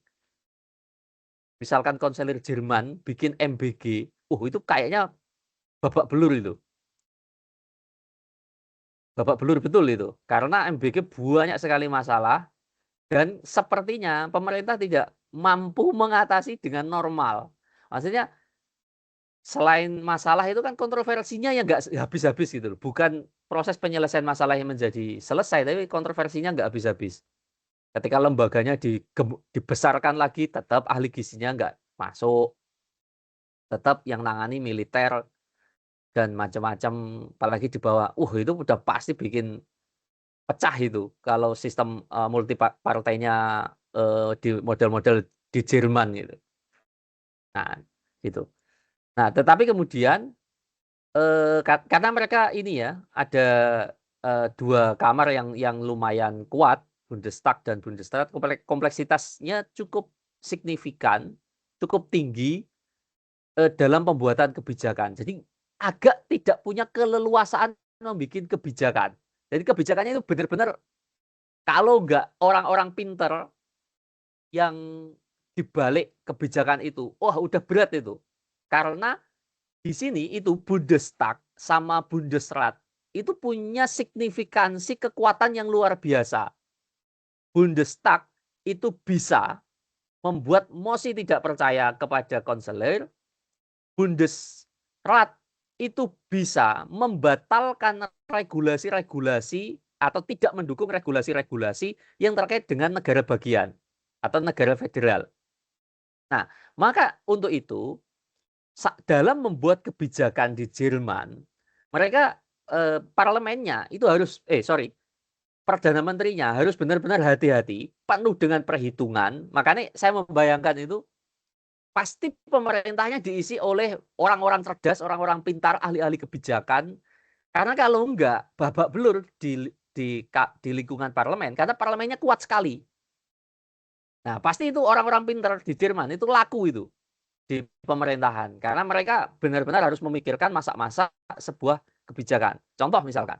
misalkan konselir Jerman bikin MBG, itu kayaknya babak belur itu. Babak belur betul itu. Karena MBG banyak sekali masalah dan sepertinya pemerintah tidak mampu mengatasi dengan normal. Maksudnya selain masalah itu kan kontroversinya yang nggak habis-habis gitu loh. Bukan proses penyelesaian masalah yang menjadi selesai, tapi kontroversinya nggak habis-habis. Ketika lembaganya dibesarkan lagi, tetap ahli gizinya nggak masuk, tetap yang nangani militer dan macam-macam, apalagi di bawah, itu udah pasti bikin pecah itu kalau sistem multi partainya di model-model di Jerman gitu. Nah, gitu. Nah, tetapi kemudian karena mereka ini ya ada dua kamar yang lumayan kuat, Bundestag dan Bundesrat, kompleksitasnya cukup signifikan, cukup tinggi dalam pembuatan kebijakan. Jadi agak tidak punya keleluasaan membuat kebijakan. Jadi kebijakannya itu benar-benar kalau nggak orang-orang pinter yang dibalik kebijakan itu, wah udah berat itu. Karena di sini itu Bundestag sama Bundesrat itu punya signifikansi kekuatan yang luar biasa. Bundestag itu bisa membuat mosi tidak percaya kepada konselor. Bundesrat itu bisa membatalkan regulasi-regulasi atau tidak mendukung regulasi-regulasi yang terkait dengan negara bagian atau negara federal. Nah, maka untuk itu dalam membuat kebijakan di Jerman, mereka parlemennya itu harus Perdana Menterinya harus benar-benar hati-hati, penuh dengan perhitungan. Makanya saya membayangkan itu pasti pemerintahnya diisi oleh orang-orang cerdas, orang-orang pintar, ahli-ahli kebijakan. Karena kalau enggak, babak belur di lingkungan parlemen, karena parlemennya kuat sekali. Nah, pasti itu orang-orang pintar di Jerman itu laku itu di pemerintahan. Karena mereka benar-benar harus memikirkan masak-masak sebuah kebijakan. Contoh misalkan,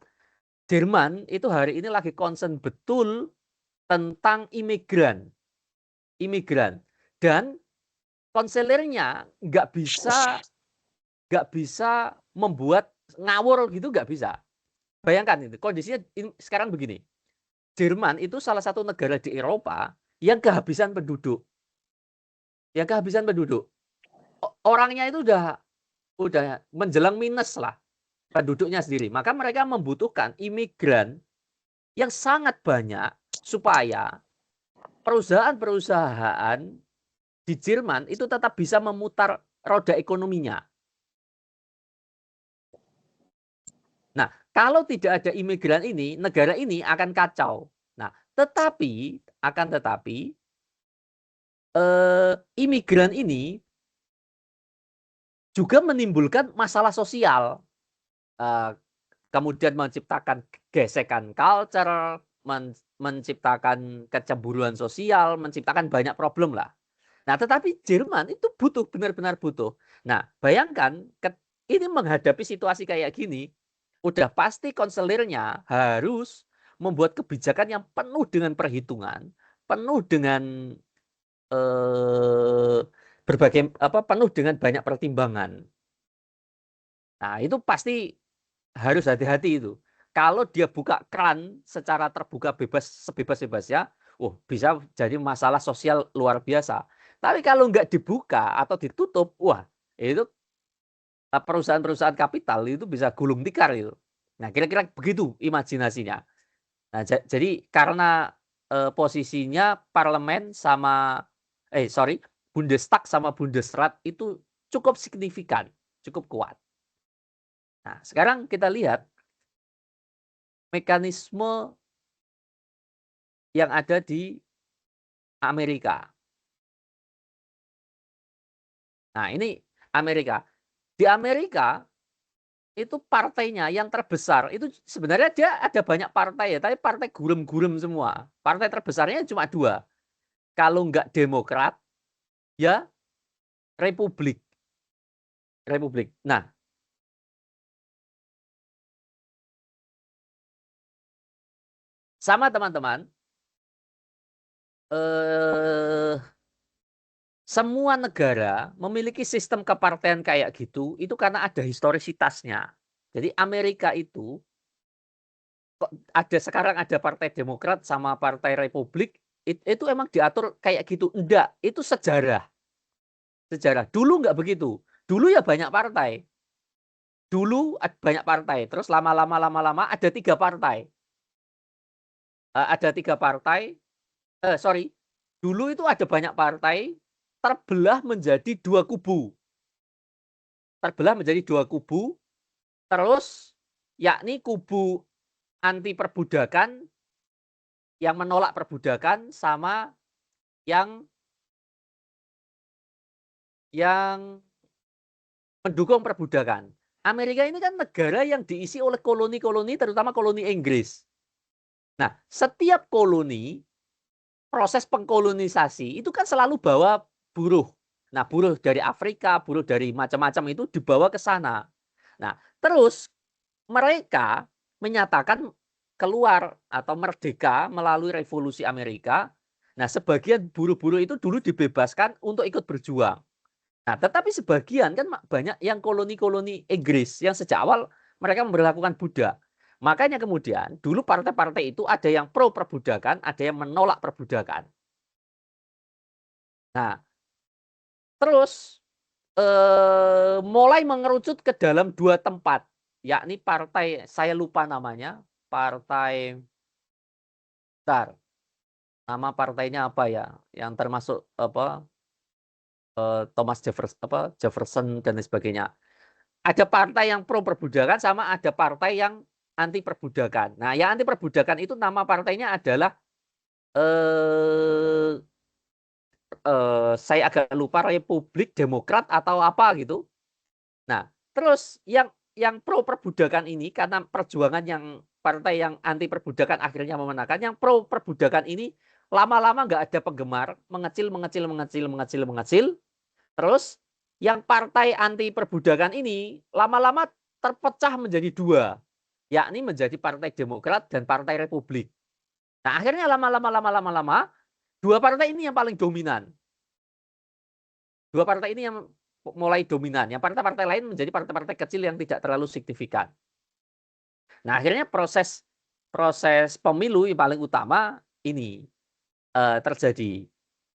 Jerman itu hari ini lagi concern betul tentang imigran. Dan konselornya nggak bisa membuat ngawur gitu, nggak bisa. Bayangkan itu kondisinya sekarang begini. Jerman itu salah satu negara di Eropa yang kehabisan penduduk. Orangnya itu udah menjelang minus lah penduduknya sendiri. Maka mereka membutuhkan imigran yang sangat banyak supaya perusahaan-perusahaan di Jerman itu tetap bisa memutar roda ekonominya. Nah, kalau tidak ada imigran ini, negara ini akan kacau. Nah, tetapi imigran ini juga menimbulkan masalah sosial. Kemudian menciptakan gesekan culture, menciptakan kecemburuan sosial, menciptakan banyak problem lah. Nah, tetapi Jerman itu benar-benar butuh. Nah, bayangkan ini menghadapi situasi kayak gini, udah pasti konselornya harus membuat kebijakan yang penuh dengan perhitungan, penuh dengan penuh dengan banyak pertimbangan. Nah, itu pasti harus hati-hati itu. Kalau dia buka keran secara terbuka sebebas-bebasnya, bisa jadi masalah sosial luar biasa. Tapi kalau nggak dibuka atau ditutup, itu perusahaan-perusahaan kapital itu bisa gulung tikar itu. Nah, kira-kira begitu imajinasinya. Nah, jadi karena posisinya parlemen sama Bundestag sama Bundesrat itu cukup signifikan, cukup kuat. Nah, sekarang kita lihat mekanisme yang ada di Amerika. Nah, ini Amerika. Di Amerika itu partainya yang terbesar itu sebenarnya dia ada banyak partai ya, tapi partai gurem-gurem semua. Partai terbesarnya cuma 2. Kalau nggak Demokrat, ya Republik. Nah, sama teman-teman, semua negara memiliki sistem kepartean kayak gitu, itu karena ada historisitasnya. Jadi Amerika itu sekarang ada Partai Demokrat sama Partai Republik, itu emang diatur kayak gitu. Enggak, itu sejarah. Dulu nggak begitu. dulu ya banyak partai. Dulu banyak partai, terus lama-lama ada 3 partai. Ada 3 partai, sorry, dulu itu ada banyak partai, terbelah menjadi 2 kubu. Terbelah menjadi 2 kubu, terus yakni kubu anti perbudakan, yang menolak perbudakan, sama yang mendukung perbudakan. Amerika ini kan negara yang diisi oleh koloni-koloni, terutama koloni Inggris. Nah, setiap koloni, proses pengkolonisasi itu kan selalu bawa buruh. Nah, buruh dari Afrika, buruh dari macam-macam itu dibawa ke sana. Nah, terus mereka menyatakan keluar atau merdeka melalui revolusi Amerika. Nah, sebagian buruh-buruh itu dulu dibebaskan untuk ikut berjuang. Nah, tetapi sebagian kan banyak yang koloni-koloni Inggris yang sejak awal mereka memberlakukan budak. Makanya kemudian dulu partai-partai itu ada yang pro perbudakan, ada yang menolak perbudakan. Nah, terus mulai mengerucut ke dalam 2 tempat, yakni partai, saya lupa namanya, partai, bentar, nama partainya apa ya, yang termasuk apa, Thomas Jefferson dan lain sebagainya. Ada partai yang pro perbudakan sama ada partai yang anti perbudakan. Nah, yang anti perbudakan itu nama partainya adalah eh, saya agak lupa, Republik Demokrat atau apa gitu. Nah, terus yang pro perbudakan ini karena perjuangan yang partai yang anti perbudakan akhirnya memenangkan, yang pro perbudakan ini lama-lama nggak ada penggemar, mengecil. Terus yang partai anti perbudakan ini lama-lama terpecah menjadi 2, yakni menjadi Partai Demokrat dan Partai Republik. Nah, akhirnya lama-lama 2 partai ini yang paling dominan. 2 partai ini yang mulai dominan. Yang partai-partai lain menjadi partai-partai kecil yang tidak terlalu signifikan. Nah, akhirnya proses pemilu yang paling utama ini terjadi.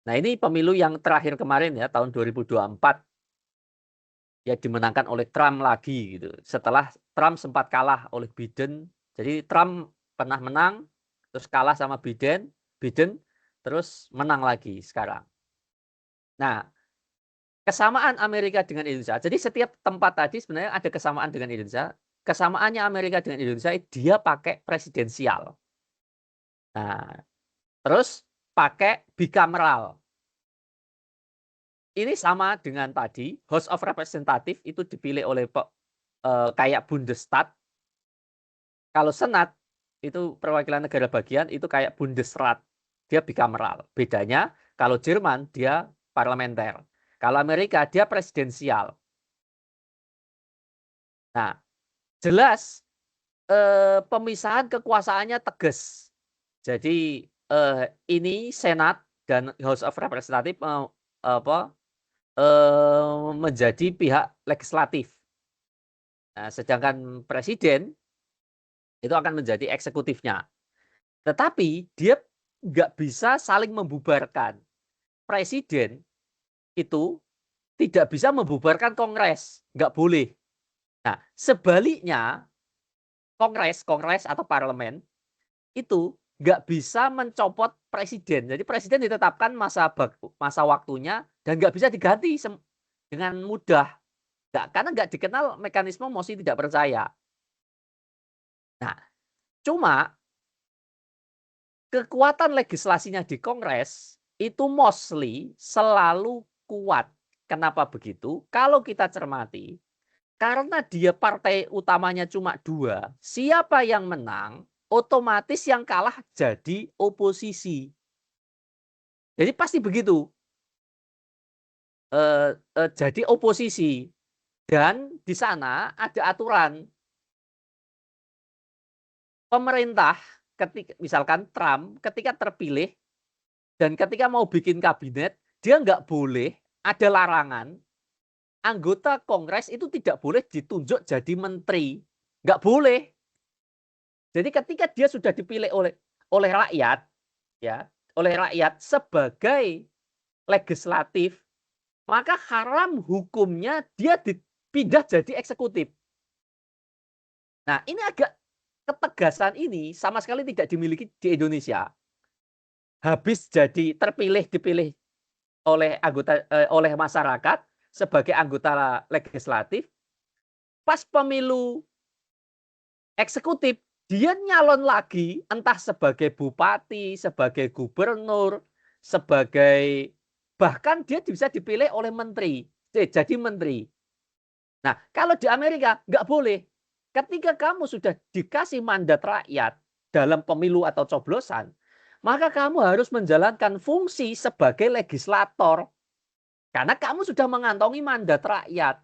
Nah, ini pemilu yang terakhir kemarin ya, tahun 2024. Ya dimenangkan oleh Trump lagi gitu. Setelah Trump sempat kalah oleh Biden. Jadi Trump pernah menang, terus kalah sama Biden, terus menang lagi sekarang. Nah, kesamaan Amerika dengan Indonesia. Jadi setiap tempat tadi sebenarnya ada kesamaan dengan Indonesia. Kesamaannya Amerika dengan Indonesia, dia pakai presidensial. Nah, terus pakai bicameral. Ini sama dengan tadi, House of Representative itu dipilih oleh kayak Bundestag. Kalau Senat itu perwakilan negara bagian itu kayak Bundesrat, dia bicameral. Bedanya kalau Jerman dia parlementer. Kalau Amerika dia presidensial. Nah, jelas pemisahan kekuasaannya tegas. Jadi ini Senat dan House of Representative menjadi pihak legislatif. Nah, sedangkan presiden itu akan menjadi eksekutifnya. Tetapi dia nggak bisa saling membubarkan. Presiden itu tidak bisa membubarkan Kongres, nggak boleh. Nah, sebaliknya Kongres atau parlemen itu nggak bisa mencopot presiden. Jadi presiden ditetapkan masa waktunya dan nggak bisa diganti dengan mudah. Karena nggak dikenal mekanisme mosi tidak percaya. Nah, cuma kekuatan legislasinya di Kongres itu mostly selalu kuat. Kenapa begitu? Kalau kita cermati, karena dia partai utamanya cuma 2, siapa yang menang, otomatis yang kalah jadi oposisi. Jadi pasti begitu. Jadi oposisi. Dan di sana ada aturan. Pemerintah, misalkan Trump, ketika terpilih, dan ketika mau bikin kabinet, dia nggak boleh, ada larangan, anggota Kongres itu tidak boleh ditunjuk jadi menteri. Nggak boleh. Jadi ketika dia sudah dipilih oleh rakyat, ya, oleh rakyat sebagai legislatif, maka haram hukumnya dia dipindah jadi eksekutif. Nah, ini agak ketegasan ini sama sekali tidak dimiliki di Indonesia. Habis jadi dipilih oleh oleh masyarakat sebagai anggota legislatif, pas pemilu eksekutif dia nyalon lagi entah sebagai bupati, sebagai gubernur, sebagai bahkan dia bisa dipilih oleh menteri, jadi menteri. Nah, kalau di Amerika nggak boleh. Ketika kamu sudah dikasih mandat rakyat dalam pemilu atau coblosan, maka kamu harus menjalankan fungsi sebagai legislator. Karena kamu sudah mengantongi mandat rakyat.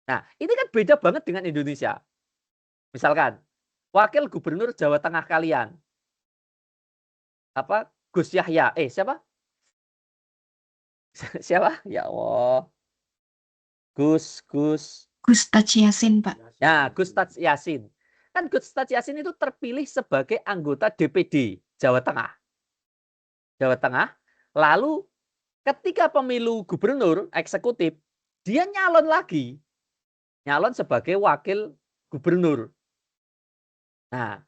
Nah, ini kan beda banget dengan Indonesia. Misalkan, wakil gubernur Jawa Tengah kalian, Gus Yahya, siapa? Siapa? Ya Allah. Gus Taj Yassin, Pak. Ya, Gus Taj Yassin. Kan Gus Taj Yassin itu terpilih sebagai anggota DPD Jawa Tengah. Jawa Tengah. Lalu ketika pemilu gubernur eksekutif, dia nyalon lagi. Nyalon sebagai wakil gubernur. Nah,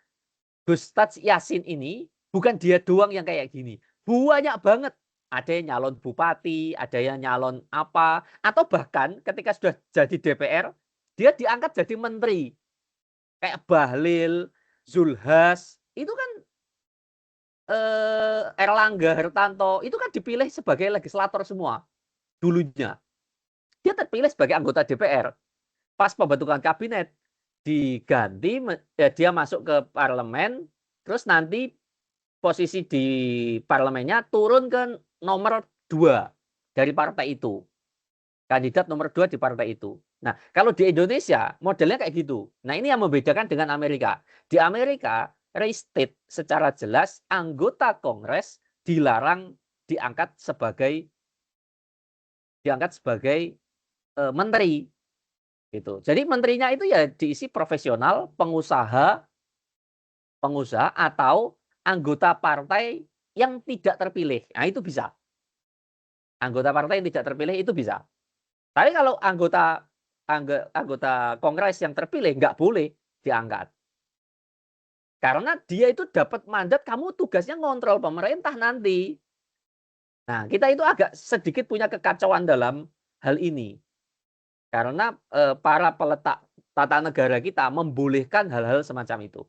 Gus Taj Yassin ini bukan dia doang yang kayak gini. Banyak banget. Ada yang nyalon bupati, ada yang nyalon apa. Atau bahkan ketika sudah jadi DPR, dia diangkat jadi menteri. Kayak Bahlil, Zulhas, itu kan Erlangga Hartarto, itu kan dipilih sebagai legislator semua dulunya. Dia terpilih sebagai anggota DPR. Pas pembentukan kabinet diganti, dia masuk ke parlemen, terus nanti posisi di parlemennya turun ke nomor 2 dari partai itu. Kandidat nomor 2 di partai itu. Nah, kalau di Indonesia modelnya kayak gitu. Nah, ini yang membedakan dengan Amerika. Di Amerika, restate secara jelas anggota Kongres dilarang diangkat sebagai menteri gitu. Jadi menterinya itu ya diisi profesional, pengusaha atau anggota partai yang tidak terpilih. Nah, itu bisa. Anggota partai yang tidak terpilih itu bisa. Tapi kalau anggota Kongres yang terpilih nggak boleh diangkat. Karena dia itu dapat mandat, kamu tugasnya ngontrol pemerintah nanti. Nah, kita itu agak sedikit punya kekacauan dalam hal ini. Karena para peletak tata negara kita membolehkan hal-hal semacam itu.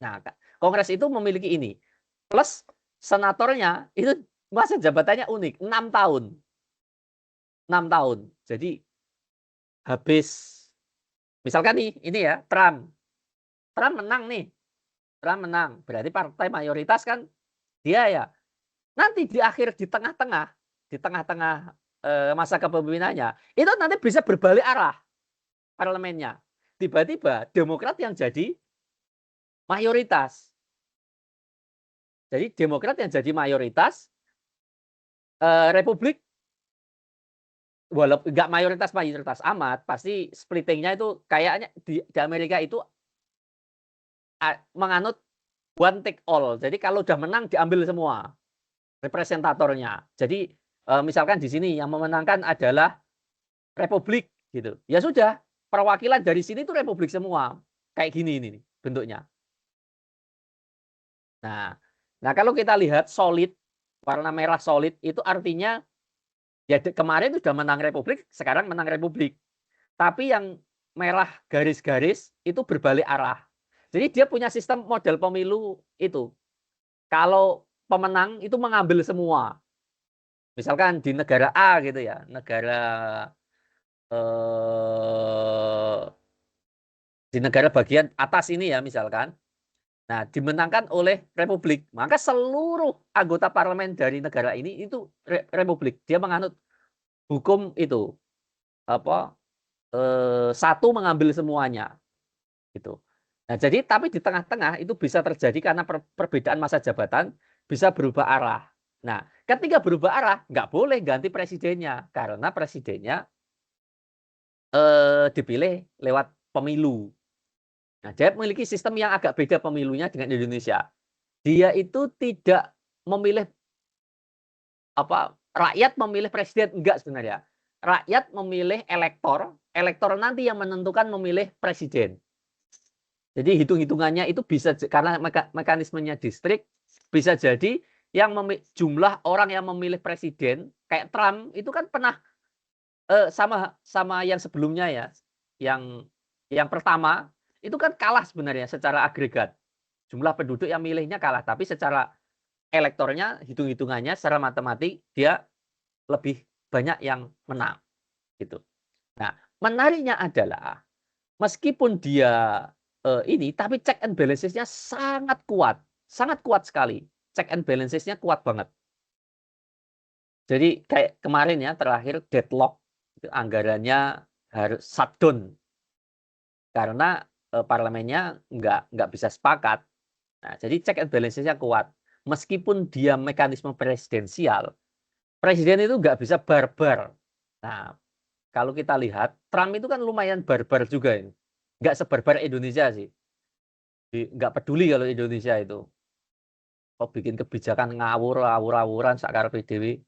Nah, Kongres itu memiliki ini. Plus senatornya itu masa jabatannya unik, 6 tahun. 6 tahun. Jadi habis misalkan nih, ini ya, Trump menang nih. Trump menang. Berarti partai mayoritas kan dia ya. Nanti di tengah-tengah masa kepemimpinannya, itu nanti bisa berbalik arah parlemennya. Tiba-tiba Demokrat yang jadi mayoritas. Jadi Demokrat yang jadi mayoritas, Republik walaupun nggak mayoritas amat, pasti splittingnya itu kayaknya di Amerika itu menganut one take all. Jadi kalau udah menang diambil semua representatornya. Jadi misalkan di sini yang memenangkan adalah Republik gitu. Ya sudah, perwakilan dari sini itu Republik semua. Kayak gini ini bentuknya. Nah, kalau kita lihat solid, warna merah solid itu artinya ya kemarin sudah menang Republik, sekarang menang Republik. Tapi yang merah garis-garis itu berbalik arah. Jadi dia punya sistem model pemilu itu. Kalau pemenang itu mengambil semua. Misalkan di negara A gitu ya, di negara bagian atas ini ya misalkan. Nah, dimenangkan oleh Republik. Maka seluruh anggota parlemen dari negara ini itu Republik. Dia menganut hukum itu satu mengambil semuanya gitu. Nah, jadi tapi di tengah-tengah itu bisa terjadi karena perbedaan masa jabatan bisa berubah arah. Nah, ketika berubah arah nggak boleh ganti presidennya karena presidennya dipilih lewat pemilu. Nah, dia memiliki sistem yang agak beda pemilunya dengan Indonesia. Dia itu tidak memilih rakyat memilih presiden, enggak sebenarnya. Rakyat memilih elektor nanti yang menentukan memilih presiden. Jadi hitung-hitungannya itu bisa karena mekanismenya distrik, bisa jadi yang jumlah orang yang memilih presiden kayak Trump itu kan pernah sama yang sebelumnya ya, yang pertama itu kan kalah sebenarnya secara agregat. Jumlah penduduk yang milihnya kalah, tapi secara elektornya hitung-hitungannya secara matematik dia lebih banyak yang menang gitu. Nah, menariknya adalah meskipun dia ini, tapi check and balances-nya sangat kuat sekali. Check and balances-nya kuat banget. Jadi kayak kemarin ya terakhir deadlock, itu anggarannya harus shutdown karena parlemennya nggak bisa sepakat. Nah, jadi check and balances-nya kuat. Meskipun dia mekanisme presidensial, presiden itu nggak bisa barbar. Nah, kalau kita lihat, Trump itu kan lumayan barbar juga ini. Nggak sebarbar Indonesia sih. Nggak peduli kalau Indonesia itu. Kok bikin kebijakan ngawur-awuran sakarepe dhewe.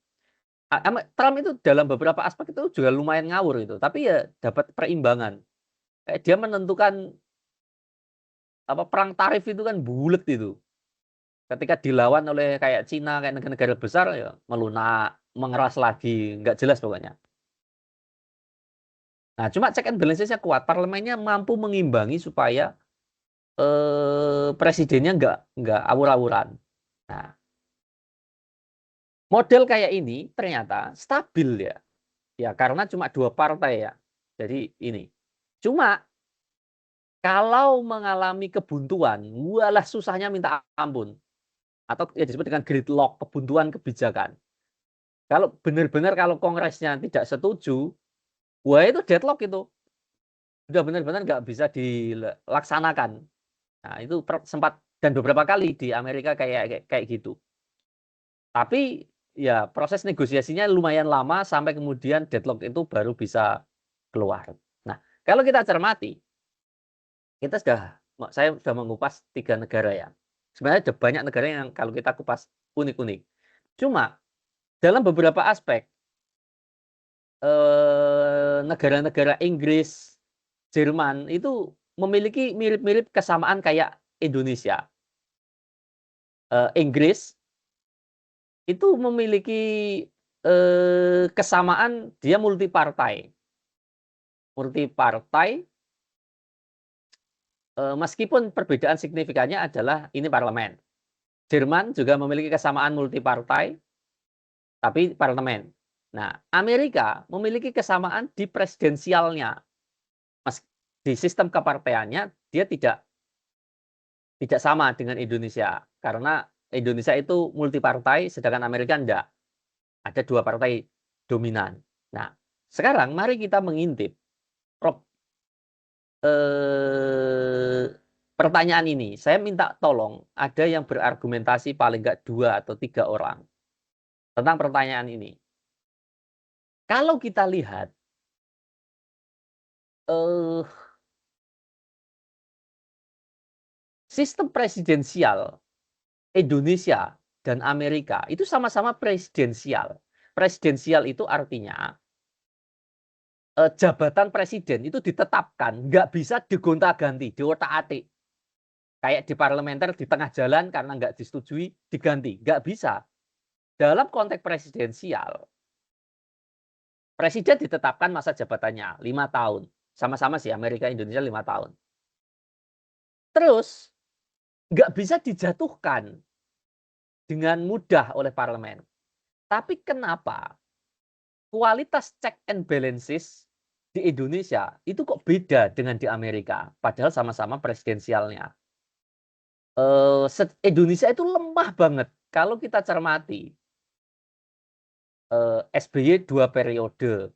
Trump itu dalam beberapa aspek itu juga lumayan ngawur itu. Tapi ya dapat perimbangan. Kayak dia menentukan perang tarif itu kan bulet itu. Ketika dilawan oleh kayak Cina, kayak negara-negara besar ya melunak, mengeras lagi, nggak jelas pokoknya. Nah, cuma check and balances-nya kuat. Parlemennya mampu mengimbangi supaya presidennya nggak awur-awuran. Nah, model kayak ini ternyata stabil ya. Ya, karena cuma 2 partai ya. Jadi ini. Cuma kalau mengalami kebuntuan, walah susahnya minta ampun. Atau ya disebut dengan gridlock, kebuntuan kebijakan. Kalau benar-benar kalau kongresnya tidak setuju, wah itu deadlock itu. Sudah benar-benar nggak bisa dilaksanakan. Nah, itu sempat dan beberapa kali di Amerika kayak gitu. Tapi ya proses negosiasinya lumayan lama sampai kemudian deadlock itu baru bisa keluar. Nah, kalau kita cermati, saya sudah mengupas 3 negara ya. Sebenarnya ada banyak negara yang kalau kita kupas unik-unik. Cuma dalam beberapa aspek negara-negara Inggris, Jerman itu memiliki mirip-mirip kesamaan kayak Indonesia. Inggris itu memiliki kesamaan dia multipartai. Meskipun perbedaan signifikannya adalah ini parlemen. Jerman juga memiliki kesamaan multipartai, tapi parlemen. Nah, Amerika memiliki kesamaan di presidensialnya. Di sistem kepartaiannya dia tidak sama dengan Indonesia. Karena Indonesia itu multipartai, sedangkan Amerika enggak. Ada 2 partai dominan. Nah, sekarang mari kita mengintip pertanyaan ini. Saya minta tolong ada yang berargumentasi paling enggak 2 atau 3 orang tentang pertanyaan ini. Kalau kita lihat sistem presidensial Indonesia dan Amerika itu sama-sama presidensial. Presidensial itu artinya jabatan presiden itu ditetapkan, nggak bisa digonta-ganti, diotak-atik. Kayak di parlementer di tengah jalan karena nggak disetujui diganti, nggak bisa. Dalam konteks presidensial, presiden ditetapkan masa jabatannya 5 tahun. Sama-sama sih Amerika Indonesia 5 tahun. Terus nggak bisa dijatuhkan dengan mudah oleh parlemen. Tapi kenapa kualitas check and balances di Indonesia itu kok beda dengan di Amerika? Padahal sama-sama presidensialnya. Indonesia itu lemah banget kalau kita cermati. SBY 2 periode.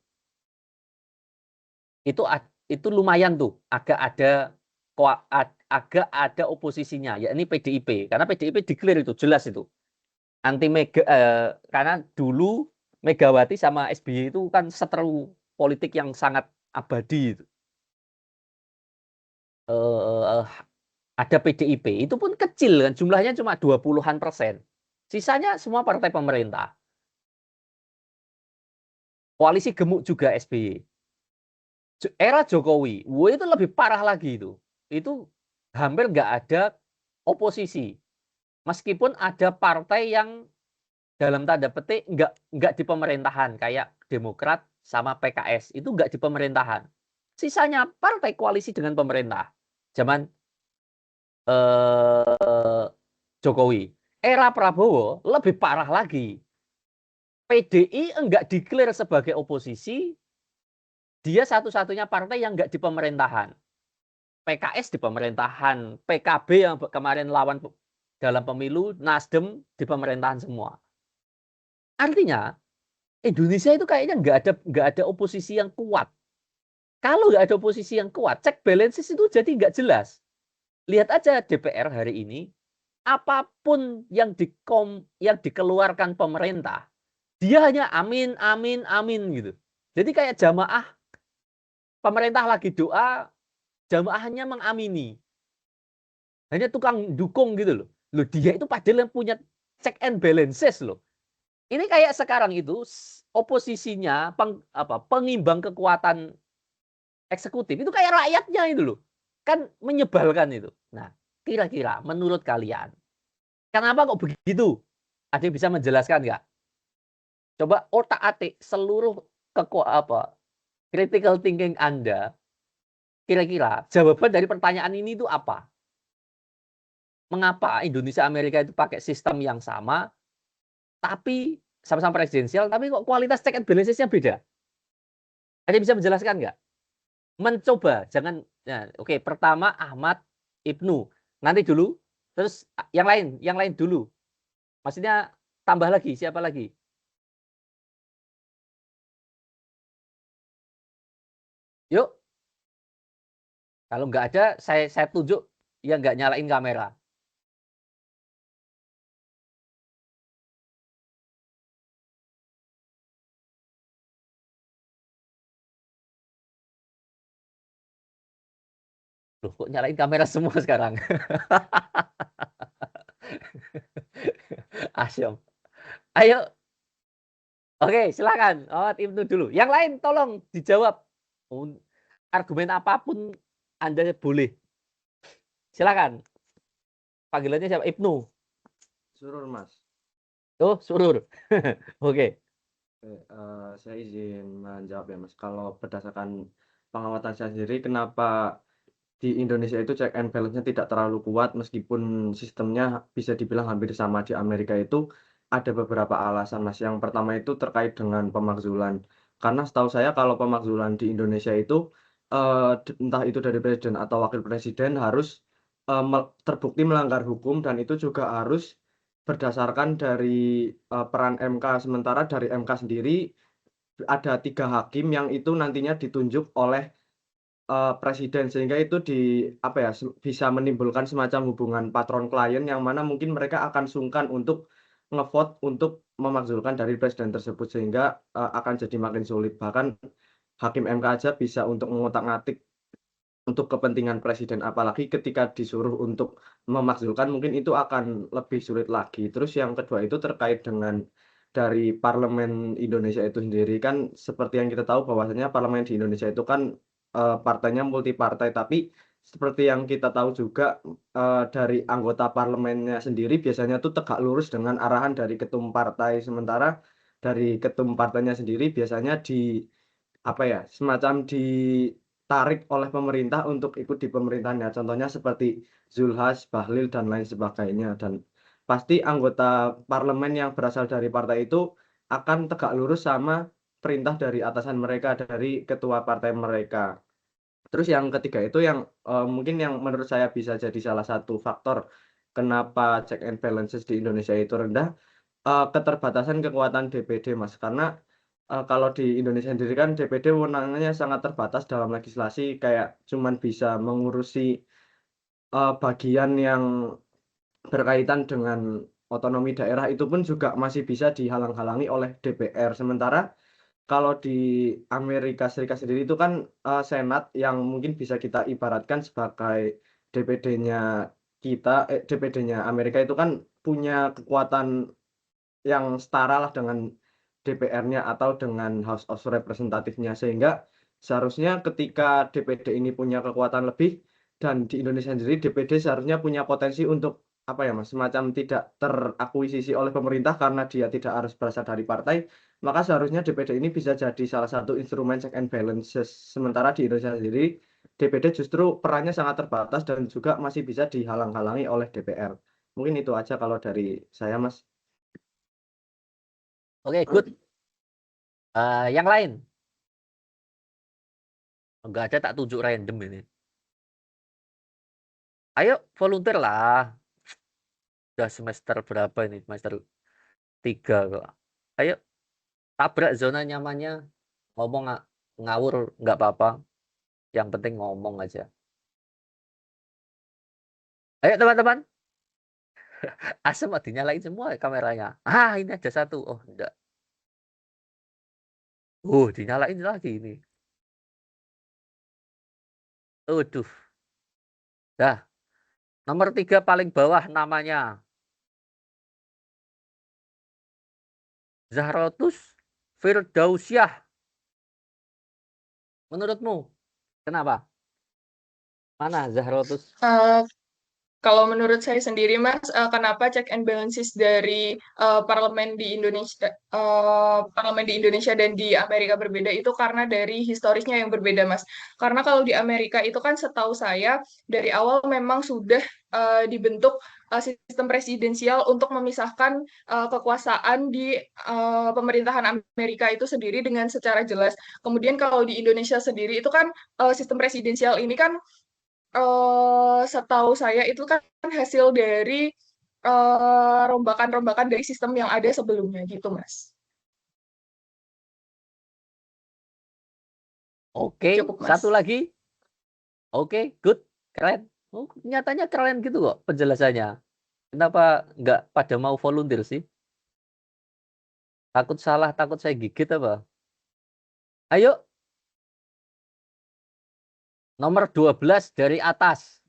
Itu lumayan tuh, agak ada oposisinya, yakni PDIP. Karena PDIP declare itu jelas itu. Karena dulu Megawati sama SBY itu kan seteru politik yang sangat abadi itu. Ada PDIP, itu pun kecil kan, jumlahnya cuma 20-an %. Sisanya semua partai pemerintah. Koalisi gemuk juga SBY. Era Jokowi, itu lebih parah lagi itu. Itu hampir nggak ada oposisi. Meskipun ada partai yang dalam tanda petik nggak di pemerintahan kayak Demokrat sama PKS itu nggak di pemerintahan. Sisanya partai koalisi dengan pemerintah. Zaman Jokowi. Era Prabowo lebih parah lagi. PDI enggak declare sebagai oposisi, dia satu-satunya partai yang enggak di pemerintahan. PKS di pemerintahan, PKB yang kemarin lawan dalam pemilu, Nasdem di pemerintahan semua. Artinya Indonesia itu kayaknya nggak ada oposisi yang kuat. Kalau nggak ada oposisi yang kuat, check balances itu jadi nggak jelas. Lihat aja DPR hari ini, apapun yang dikeluarkan pemerintah, dia hanya amin, amin, amin gitu. Jadi kayak jamaah, pemerintah lagi doa, jamaahnya mengamini. Hanya tukang dukung gitu loh. Loh dia itu padahal yang punya check and balances loh. Ini kayak sekarang itu oposisinya pengimbang kekuatan eksekutif itu kayak rakyatnya itu loh. Kan menyebalkan itu. Nah, kira-kira menurut kalian kenapa kok begitu? Ada yang bisa menjelaskan nggak? Coba otak-atik seluruh critical thinking Anda. Kira-kira jawaban dari pertanyaan ini itu apa? Mengapa Indonesia Amerika itu pakai sistem yang sama, tapi sama-sama presidensial, tapi kok kualitas check and balances-nya beda? Ada yang bisa menjelaskan nggak? Mencoba, jangan. Nah, oke, pertama Ahmad Ibnu, nanti dulu, terus yang lain dulu. Maksudnya tambah lagi, siapa lagi? Yuk, kalau nggak ada, saya tunjuk yang nggak nyalain kamera. Loh, kok nyalain kamera semua sekarang? Asyam. Ayo. Oke, silakan. Oh, Ibnu dulu. Yang lain tolong dijawab. Argumen apapun Anda boleh. Silakan. Panggilannya siapa? Ibnu. Surur, Mas. Oh, Surur. Oke. Saya izin menjawab ya, Mas. Kalau berdasarkan pengamatan saya sendiri, kenapa di Indonesia itu check and balance-nya tidak terlalu kuat meskipun sistemnya bisa dibilang hampir sama di Amerika itu ada beberapa alasan, Mas. Yang pertama itu terkait dengan pemakzulan. Karena setahu saya kalau pemakzulan di Indonesia itu entah itu dari presiden atau wakil presiden harus terbukti melanggar hukum dan itu juga harus berdasarkan dari peran MK. Sementara dari MK sendiri ada 3 hakim yang itu nantinya ditunjuk oleh presiden, sehingga itu bisa menimbulkan semacam hubungan patron klien yang mana mungkin mereka akan sungkan untuk ngevote untuk memakzulkan dari presiden tersebut, sehingga akan jadi makin sulit. Bahkan hakim MK aja bisa untuk mengotak-ngatik untuk kepentingan presiden, apalagi ketika disuruh untuk memakzulkan mungkin itu akan lebih sulit lagi. Terus yang kedua itu terkait dengan dari parlemen Indonesia itu sendiri, kan seperti yang kita tahu bahwasanya parlemen di Indonesia itu kan partainya multi partai, tapi seperti yang kita tahu juga dari anggota parlemennya sendiri biasanya tuh tegak lurus dengan arahan dari ketum partai, sementara dari ketum partainya sendiri biasanya semacam ditarik oleh pemerintah untuk ikut di pemerintahannya. Contohnya seperti Zulhas, Bahlil, dan lain sebagainya. Dan pasti anggota parlemen yang berasal dari partai itu akan tegak lurus sama perintah dari atasan mereka, dari ketua partai mereka. Terus yang ketiga itu yang mungkin yang menurut saya bisa jadi salah satu faktor kenapa check and balances di Indonesia itu rendah, keterbatasan kekuatan DPD, Mas. Karena kalau di Indonesia sendiri kan DPD wewenangnya sangat terbatas dalam legislasi, kayak cuman bisa mengurusi bagian yang berkaitan dengan otonomi daerah, itu pun juga masih bisa dihalang-halangi oleh DPR. Sementara kalau di Amerika Serikat sendiri itu kan Senat yang mungkin bisa kita ibaratkan sebagai DPD-nya Amerika itu kan punya kekuatan yang setara lah dengan DPR-nya atau dengan House of Representative-nya, sehingga seharusnya ketika DPD ini punya kekuatan lebih dan di Indonesia sendiri DPD seharusnya punya potensi untuk apa ya Mas, semacam tidak terakuisisi oleh pemerintah karena dia tidak harus berasal dari partai, maka seharusnya DPD ini bisa jadi salah satu instrumen check and balances. Sementara di Indonesia sendiri DPD justru perannya sangat terbatas dan juga masih bisa dihalang-halangi oleh DPR. Mungkin itu aja kalau dari saya, Mas. Oke, good. Yang lain? Enggak ada, tak tunjuk random ini. Ayo volunteer lah. Udah semester berapa ini? Semester 3 kok. Ayo tabrak zona nyamannya. Ngomong ngawur nggak apa-apa. Yang penting ngomong aja. Ayo teman-teman. Asem dinyalain semua kameranya. Ini ada satu. Oh, enggak. Dinyalain lagi ini. Aduh. Dah. Nomor 3 paling bawah namanya. Zahrotus Firdausyah. Menurutmu kenapa? Mana Zahrotus? Kalau menurut saya sendiri, Mas, kenapa check and balances dari parlemen di Indonesia dan di Amerika berbeda itu karena dari historisnya yang berbeda, Mas. Karena kalau di Amerika itu kan setahu saya dari awal memang sudah dibentuk sistem presidensial untuk memisahkan kekuasaan di pemerintahan Amerika itu sendiri dengan secara jelas. Kemudian kalau di Indonesia sendiri itu kan sistem presidensial ini kan setahu saya itu kan hasil dari rombakan-rombakan dari sistem yang ada sebelumnya gitu, Mas. Oke, Cukup, Mas. satu lagi. Oke, good, keren. Nyatanya keren gitu kok penjelasannya. Kenapa nggak pada mau volunteer sih? Takut salah, takut saya gigit apa? Ayo. Nomor 12 dari atas.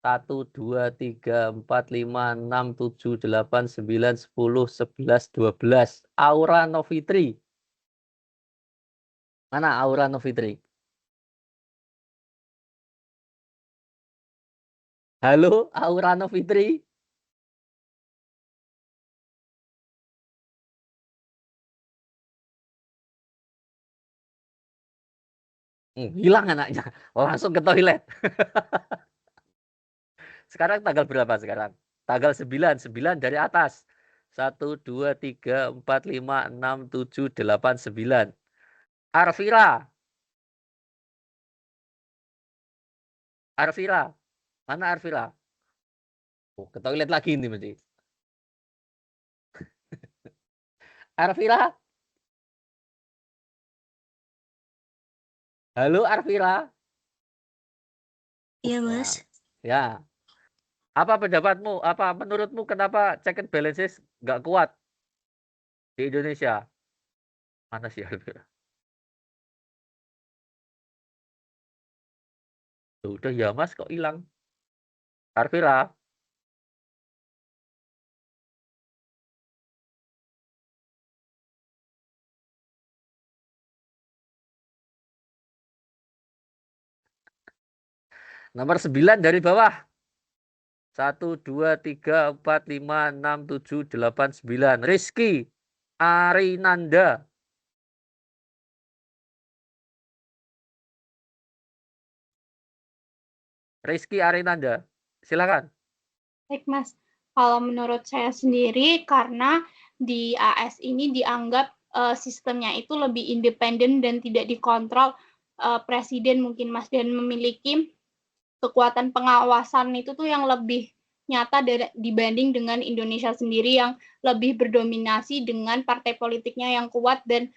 1, 2, 3, 4, 5, 6, 7, 8, 9, 10, 11, 12. Aura Novitri. Mana Aura Novitri? Halo, Aura Novitri. Hilang anaknya. Langsung ke toilet. Sekarang tanggal berapa sekarang? Tanggal 9. 9 dari atas. 1, 2, 3, 4, 5, 6, 7, 8, 9. Arvira. Arvira. Mana Arvira? Ke toilet lagi ini mesti. Arvira. Halo Arvira. Iya, Mas. Ya. Apa pendapatmu? Apa menurutmu kenapa check and balances nggak kuat di Indonesia? Mana sih Arvira? Udah ya Mas, kok hilang? Arvira. Nomor 9 dari bawah. 1, 2, 3, 4, 5, 6, 7, 8, 9. Rizky Arinanda. Rizky Arinanda. Silakan. Baik, Mas. Kalau menurut saya sendiri, karena di AS ini dianggap sistemnya itu lebih independen dan tidak dikontrol presiden mungkin, Mas, dan memiliki kekuatan pengawasan itu tuh yang lebih nyata dibanding dengan Indonesia sendiri yang lebih berdominasi dengan partai politiknya yang kuat dan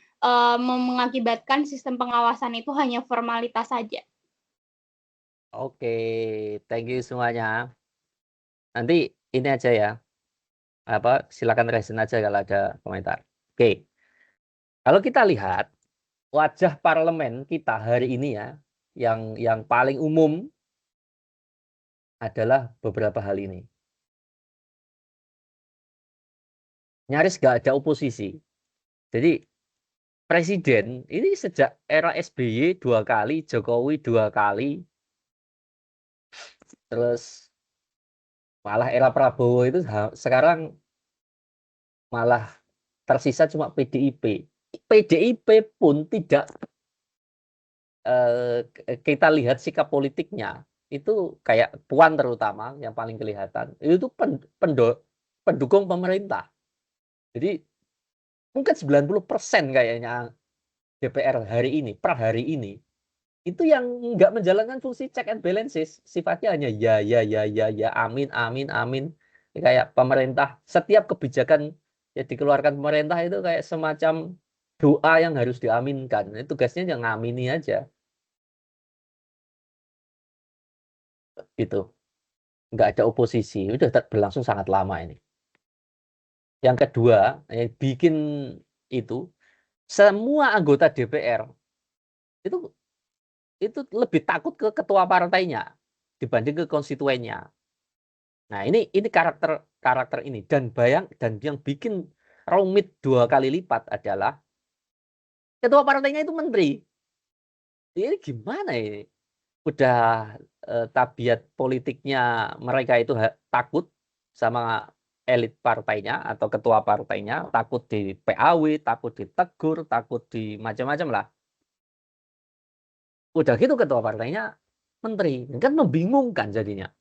mengakibatkan sistem pengawasan itu hanya formalitas saja. Oke, thank you semuanya. Nanti ini aja ya. Silakan reaction aja kalau ada komentar. Oke. Kalau kita lihat wajah parlemen kita hari ini ya, yang paling umum adalah beberapa hal ini. Nyaris nggak ada oposisi. Jadi presiden ini sejak era SBY 2 kali, Jokowi 2 kali, terus malah era Prabowo itu sekarang malah tersisa cuma PDIP. PDIP pun tidak kita lihat sikap politiknya itu kayak Puan terutama yang paling kelihatan itu pendukung pemerintah. Jadi mungkin 90% kayaknya DPR hari ini, per hari ini, itu yang nggak menjalankan fungsi check and balances, sifatnya hanya ya, amin, amin, amin. Ini kayak pemerintah, setiap kebijakan yang dikeluarkan pemerintah itu kayak semacam doa yang harus diaminkan. Ini tugasnya yang ngamini aja. Gitu. Nggak ada oposisi, udah berlangsung sangat lama ini. Yang kedua, yang bikin itu, semua anggota DPR itu lebih takut ke ketua partainya dibanding ke konstituennya. Nah, ini karakter ini dan yang bikin rumit 2 kali lipat adalah ketua partainya itu menteri. Ini gimana ini? Udah tabiat politiknya mereka itu takut sama elit partainya atau ketua partainya, takut di PAW, takut ditegur, takut di macam-macam lah. Udah gitu ketua partainya menteri, kan membingungkan jadinya.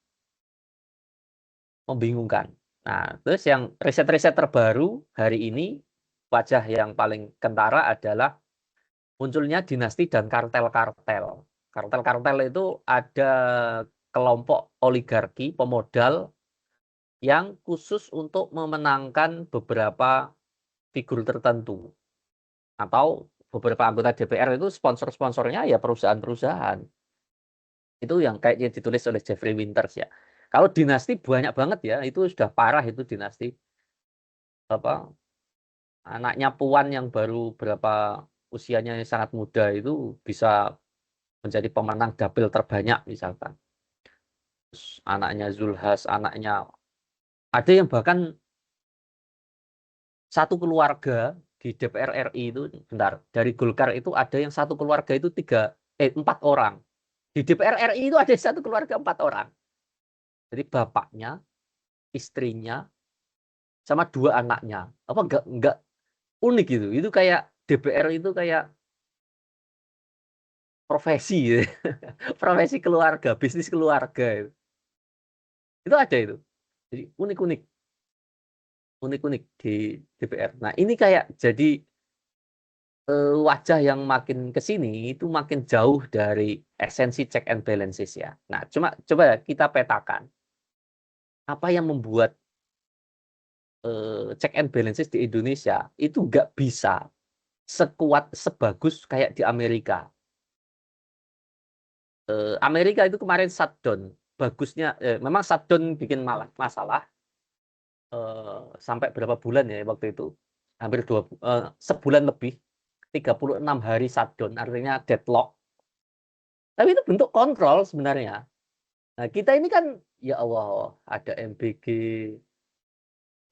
Membingungkan. Nah, terus yang riset-riset terbaru hari ini, wajah yang paling kentara adalah munculnya dinasti dan kartel-kartel. Kartel-kartel itu ada kelompok oligarki, pemodal yang khusus untuk memenangkan beberapa figur tertentu. Atau beberapa anggota DPR itu sponsor-sponsornya ya perusahaan-perusahaan. Itu yang kayaknya ditulis oleh Jeffrey Winters ya. Kalau dinasti banyak banget ya, itu sudah parah itu dinasti. Anaknya Puan yang baru berapa usianya yang sangat muda itu bisa menjadi pemenang dapil terbanyak misalkan. Terus anaknya Zulhas, anaknya ada yang bahkan satu keluarga di DPR RI itu, bentar, dari Golkar itu ada yang satu keluarga itu 4 orang. Di DPR RI itu ada satu keluarga 4 orang. Jadi bapaknya, istrinya, sama 2 anaknya. Apa enggak unik gitu. Itu kayak DPR itu kayak profesi gitu. Profesi keluarga, bisnis keluarga. Itu ada itu. Jadi unik-unik di DPR. Nah, ini kayak jadi wajah yang makin ke sini itu makin jauh dari esensi check and balances ya. Nah, coba kita petakan apa yang membuat check and balances di Indonesia itu nggak bisa sekuat sebagus kayak di Amerika. Amerika itu kemarin shutdown. Bagusnya memang shutdown bikin masalah sampai berapa bulan ya waktu itu? Hampir sebulan lebih. 36 hari shutdown, artinya deadlock. Tapi itu bentuk kontrol sebenarnya. Nah, kita ini kan, ya Allah, ada MBG,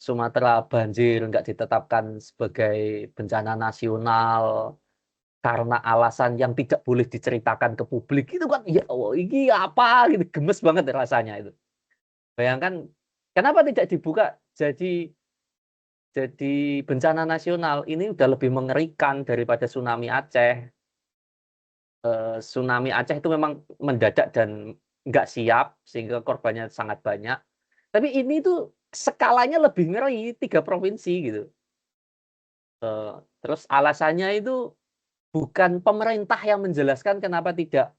Sumatera banjir, nggak ditetapkan sebagai bencana nasional, karena alasan yang tidak boleh diceritakan ke publik. Itu kan, ya Allah, ini apa? Gitu, gemes banget rasanya itu. Bayangkan, kenapa tidak dibuka jadi bencana nasional? Ini udah lebih mengerikan daripada tsunami Aceh. Tsunami Aceh itu memang mendadak dan nggak siap sehingga korbannya sangat banyak. Tapi ini tuh skalanya lebih ngeri, 3 provinsi gitu. Terus alasannya itu bukan pemerintah yang menjelaskan kenapa tidak.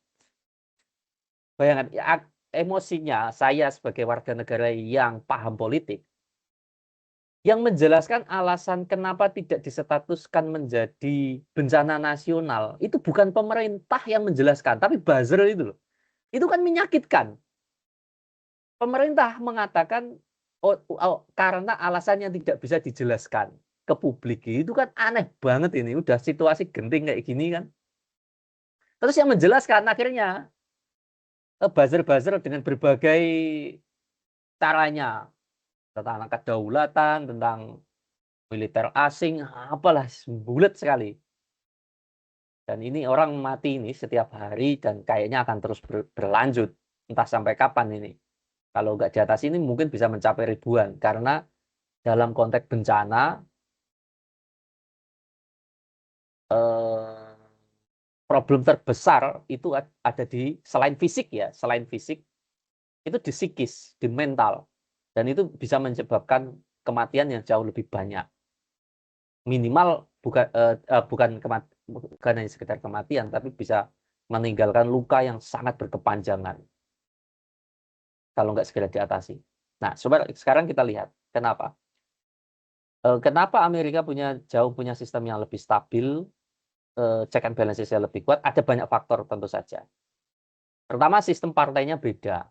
Bayangkan emosinya saya sebagai warga negara yang paham politik, yang menjelaskan alasan kenapa tidak disetatuskan menjadi bencana nasional, itu bukan pemerintah yang menjelaskan, tapi buzzer itu loh. Itu kan menyakitkan. Pemerintah mengatakan karena alasan yang tidak bisa dijelaskan ke publik. Itu kan aneh banget ini. Udah situasi genting kayak gini kan. Terus yang menjelaskan akhirnya buzzer-buzzer dengan berbagai caranya. Tentang kedaulatan, tentang militer asing, apalah bulat sekali. Dan ini orang mati ini setiap hari dan kayaknya akan terus berlanjut. Entah sampai kapan ini. Kalau nggak diatasi ini mungkin bisa mencapai ribuan. Karena dalam konteks bencana, problem terbesar itu ada di selain fisik ya. Selain fisik, itu di psikis, di mental. Dan itu bisa menyebabkan kematian yang jauh lebih banyak. Minimal bukan hanya sekedar kematian, tapi bisa meninggalkan luka yang sangat berkepanjangan kalau nggak segera diatasi. Nah, sekarang kita lihat kenapa. Kenapa Amerika jauh punya sistem yang lebih stabil, check and balance-nya lebih kuat? Ada banyak faktor tentu saja. Pertama, sistem partainya beda.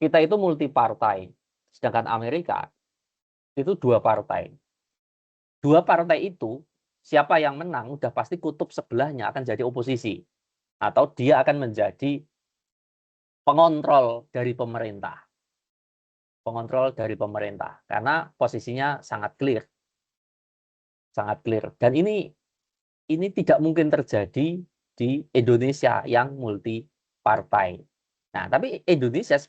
Kita itu multi partai, sedangkan Amerika itu 2 partai. 2 partai itu, siapa yang menang, udah pasti kutub sebelahnya akan jadi oposisi. Atau dia akan menjadi pengontrol dari pemerintah. Pengontrol dari pemerintah. Karena posisinya sangat clear. Sangat clear. Dan ini tidak mungkin terjadi di Indonesia yang multi partai. Nah, tapi Indonesia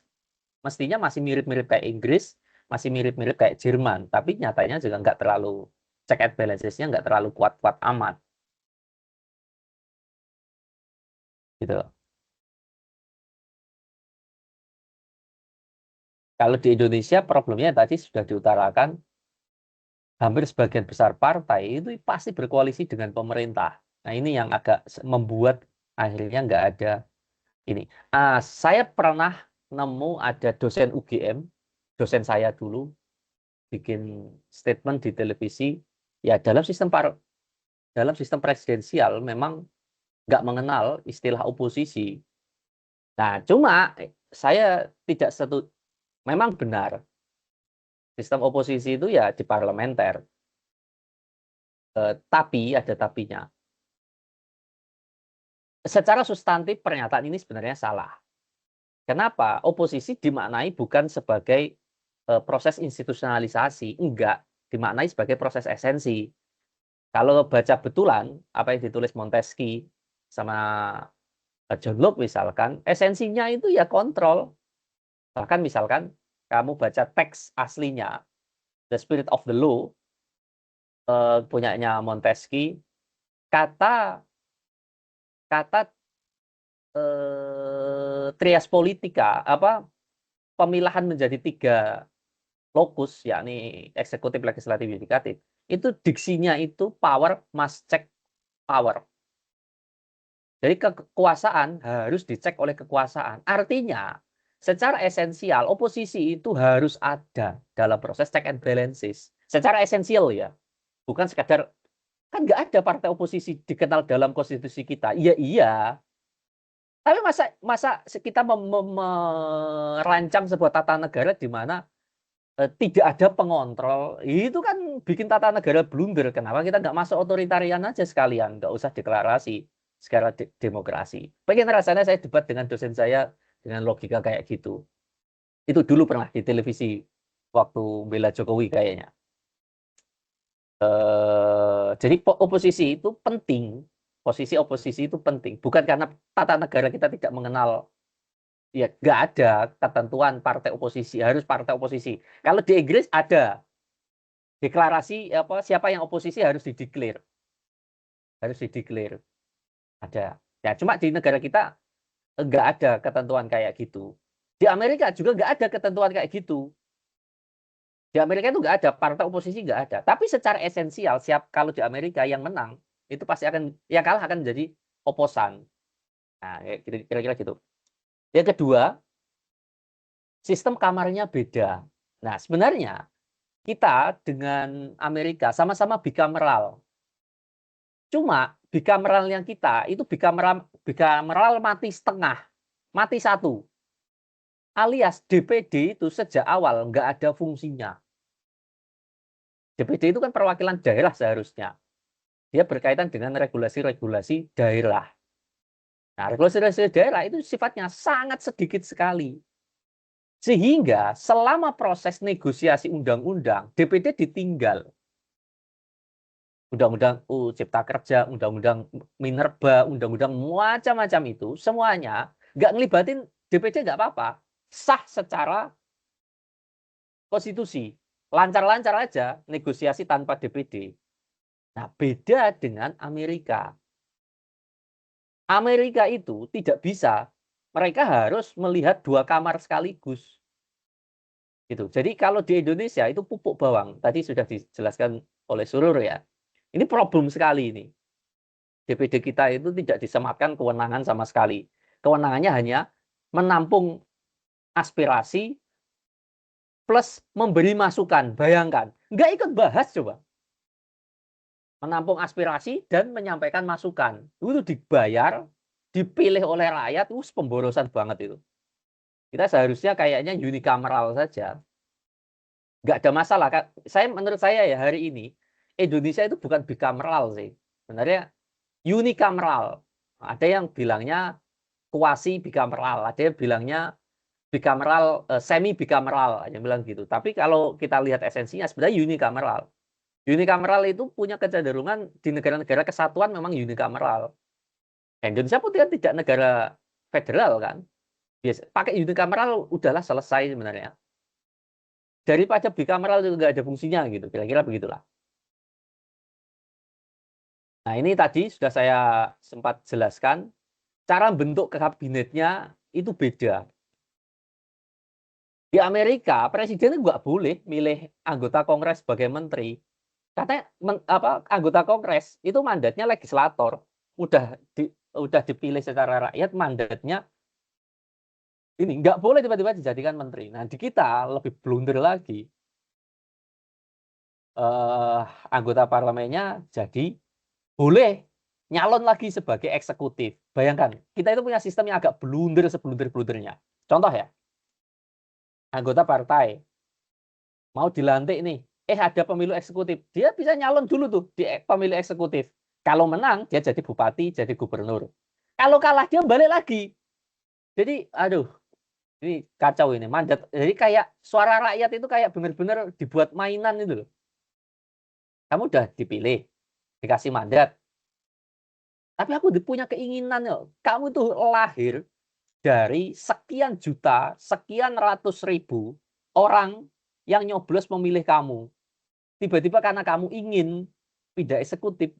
mestinya masih mirip-mirip kayak Inggris, masih mirip-mirip kayak Jerman. Tapi nyatanya juga nggak terlalu, check and balances-nya nggak terlalu kuat-kuat amat. Gitu. Kalau di Indonesia problemnya tadi sudah diutarakan, hampir sebagian besar partai itu pasti berkoalisi dengan pemerintah. Nah ini yang agak membuat akhirnya nggak ada ini. Saya pernah nemu ada dosen UGM, dosen saya dulu, bikin statement di televisi, ya dalam sistem presidensial memang nggak mengenal istilah oposisi. Nah cuma saya tidak setuju. Memang benar, sistem oposisi itu ya di parlementer. Tapi ada tapinya. Secara substantif pernyataan ini sebenarnya salah. Kenapa? Oposisi dimaknai bukan sebagai proses institusionalisasi, enggak, dimaknai sebagai proses esensi. Kalau baca betulan apa yang ditulis Montesquieu sama John Locke misalkan, esensinya itu ya kontrol. Bahkan misalkan kamu baca teks aslinya, The Spirit of the Law, punyanya Montesquieu, kata trias politika, pemilahan menjadi 3 lokus, yakni eksekutif, legislatif, yudikatif, itu diksinya itu power must check power. Jadi kekuasaan harus dicek oleh kekuasaan. Artinya, secara esensial, oposisi itu harus ada dalam proses check and balances. Secara esensial ya. Bukan sekadar, kan nggak ada partai oposisi dikenal dalam konstitusi kita. Iya. Tapi masa kita merancang sebuah tata negara di mana tidak ada pengontrol, itu kan bikin tata negara blunder. Kenapa kita nggak masuk otoritarian aja sekalian, nggak usah deklarasi secara demokrasi. Pengen rasanya saya debat dengan dosen saya dengan logika kayak gitu. Itu dulu pernah di televisi waktu bela Jokowi kayaknya. Jadi oposisi itu penting, posisi oposisi itu penting, bukan karena tata negara kita tidak mengenal, ya nggak ada ketentuan partai oposisi, harus partai oposisi. Kalau di Inggris ada deklarasi siapa yang oposisi harus dideklar, ada. Ya cuma di negara kita nggak ada ketentuan kayak gitu. Di Amerika juga nggak ada ketentuan kayak gitu. Di Amerika itu nggak ada, partai oposisi nggak ada. Tapi secara esensial, kalau di Amerika yang menang, itu pasti yang kalah akan menjadi oposan. Nah, kira-kira gitu. Yang kedua, sistem kamarnya beda. Nah, sebenarnya kita dengan Amerika sama-sama bicameral. Cuma bicameral yang kita, itu bicameral mati setengah, mati 1. Alias DPD itu sejak awal nggak ada fungsinya. DPD itu kan perwakilan daerah seharusnya. Dia berkaitan dengan regulasi-regulasi daerah. Nah, regulasi-regulasi daerah itu sifatnya sangat sedikit sekali. Sehingga selama proses negosiasi undang-undang, DPD ditinggal. Undang-undang Cipta Kerja, undang-undang Minerba, undang-undang macam-macam itu, semuanya nggak ngelibatin DPD nggak apa-apa. Sah secara konstitusi. Lancar-lancar aja negosiasi tanpa DPD. Nah, beda dengan Amerika. Amerika itu tidak bisa. Mereka harus melihat 2 kamar sekaligus. Gitu. Jadi kalau di Indonesia itu pupuk bawang. Tadi sudah dijelaskan oleh Surur ya. Ini problem sekali ini. DPD kita itu tidak disematkan kewenangan sama sekali. Kewenangannya hanya menampung aspirasi plus memberi masukan. Bayangkan, nggak ikut bahas coba. Menampung aspirasi dan menyampaikan masukan. Itu dibayar, dipilih oleh rakyat, pemborosan banget itu. Kita seharusnya kayaknya unicameral saja. Nggak ada masalah. Menurut saya ya hari ini, Indonesia itu bukan bicameral sih. Sebenarnya unicameral. Ada yang bilangnya kuasi bicameral, ada yang bilangnya bicameral, semi bicameral, yang bilang gitu. Tapi kalau kita lihat esensinya sebenarnya unicameral. Unicameral itu punya kecenderungan di negara-negara kesatuan memang unicameral. Indonesia pun tidak negara federal kan. Biasa pakai unicameral udahlah selesai sebenarnya. Daripada bicameral itu nggak ada fungsinya gitu, kira-kira begitulah. Nah, ini tadi sudah saya sempat jelaskan, cara bentuk kabinetnya itu beda. Di Amerika, presiden nggak boleh milih anggota Kongres sebagai menteri. Katanya anggota Kongres itu mandatnya legislator. Udah dipilih secara rakyat, mandatnya ini nggak boleh tiba-tiba dijadikan menteri. Nah, di kita lebih blunder lagi. Anggota parlemennya jadi boleh nyalon lagi sebagai eksekutif. Bayangkan, kita itu punya sistem yang agak blunder seblunder-blundernya. Contoh ya, anggota partai mau dilantik nih, ada pemilu eksekutif, dia bisa nyalon dulu tuh di pemilu eksekutif. Kalau menang, dia jadi bupati, jadi gubernur. Kalau kalah, dia balik lagi. Jadi, aduh, ini kacau ini. Mandat. Jadi kayak suara rakyat itu kayak benar-benar dibuat mainan itu loh. Kamu udah dipilih, dikasih mandat. Tapi aku punya keinginan, kamu itu lahir dari sekian juta, sekian ratus ribu orang yang nyoblos memilih kamu. Tiba-tiba karena kamu ingin pindah eksekutif,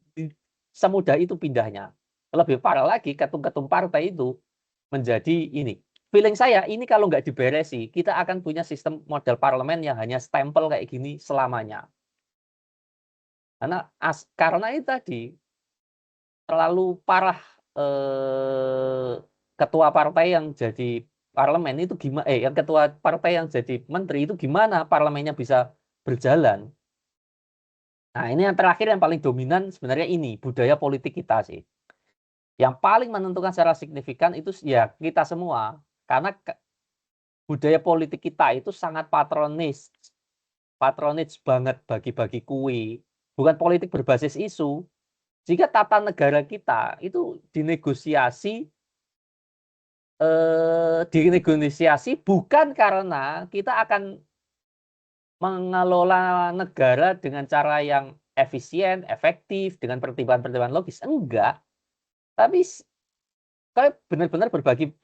semudah itu pindahnya. Lebih parah lagi, ketum-ketum partai itu menjadi ini. Feeling saya, ini kalau nggak diberesi, kita akan punya sistem model parlemen yang hanya stempel kayak gini selamanya. Karena itu tadi, terlalu parah ketua partai yang jadi parlemen itu gimana? Yang ketua partai yang jadi menteri itu gimana parlemennya bisa berjalan? Nah, ini yang terakhir yang paling dominan sebenarnya ini budaya politik kita sih. Yang paling menentukan secara signifikan itu ya kita semua, karena budaya politik kita itu sangat patronage banget, bagi-bagi kue, bukan politik berbasis isu. Jika tata negara kita itu dinegosiasi bukan karena kita akan mengelola negara dengan cara yang efisien, efektif, dengan pertimbangan-pertimbangan logis. Enggak. Tapi kayak benar-benar berbagi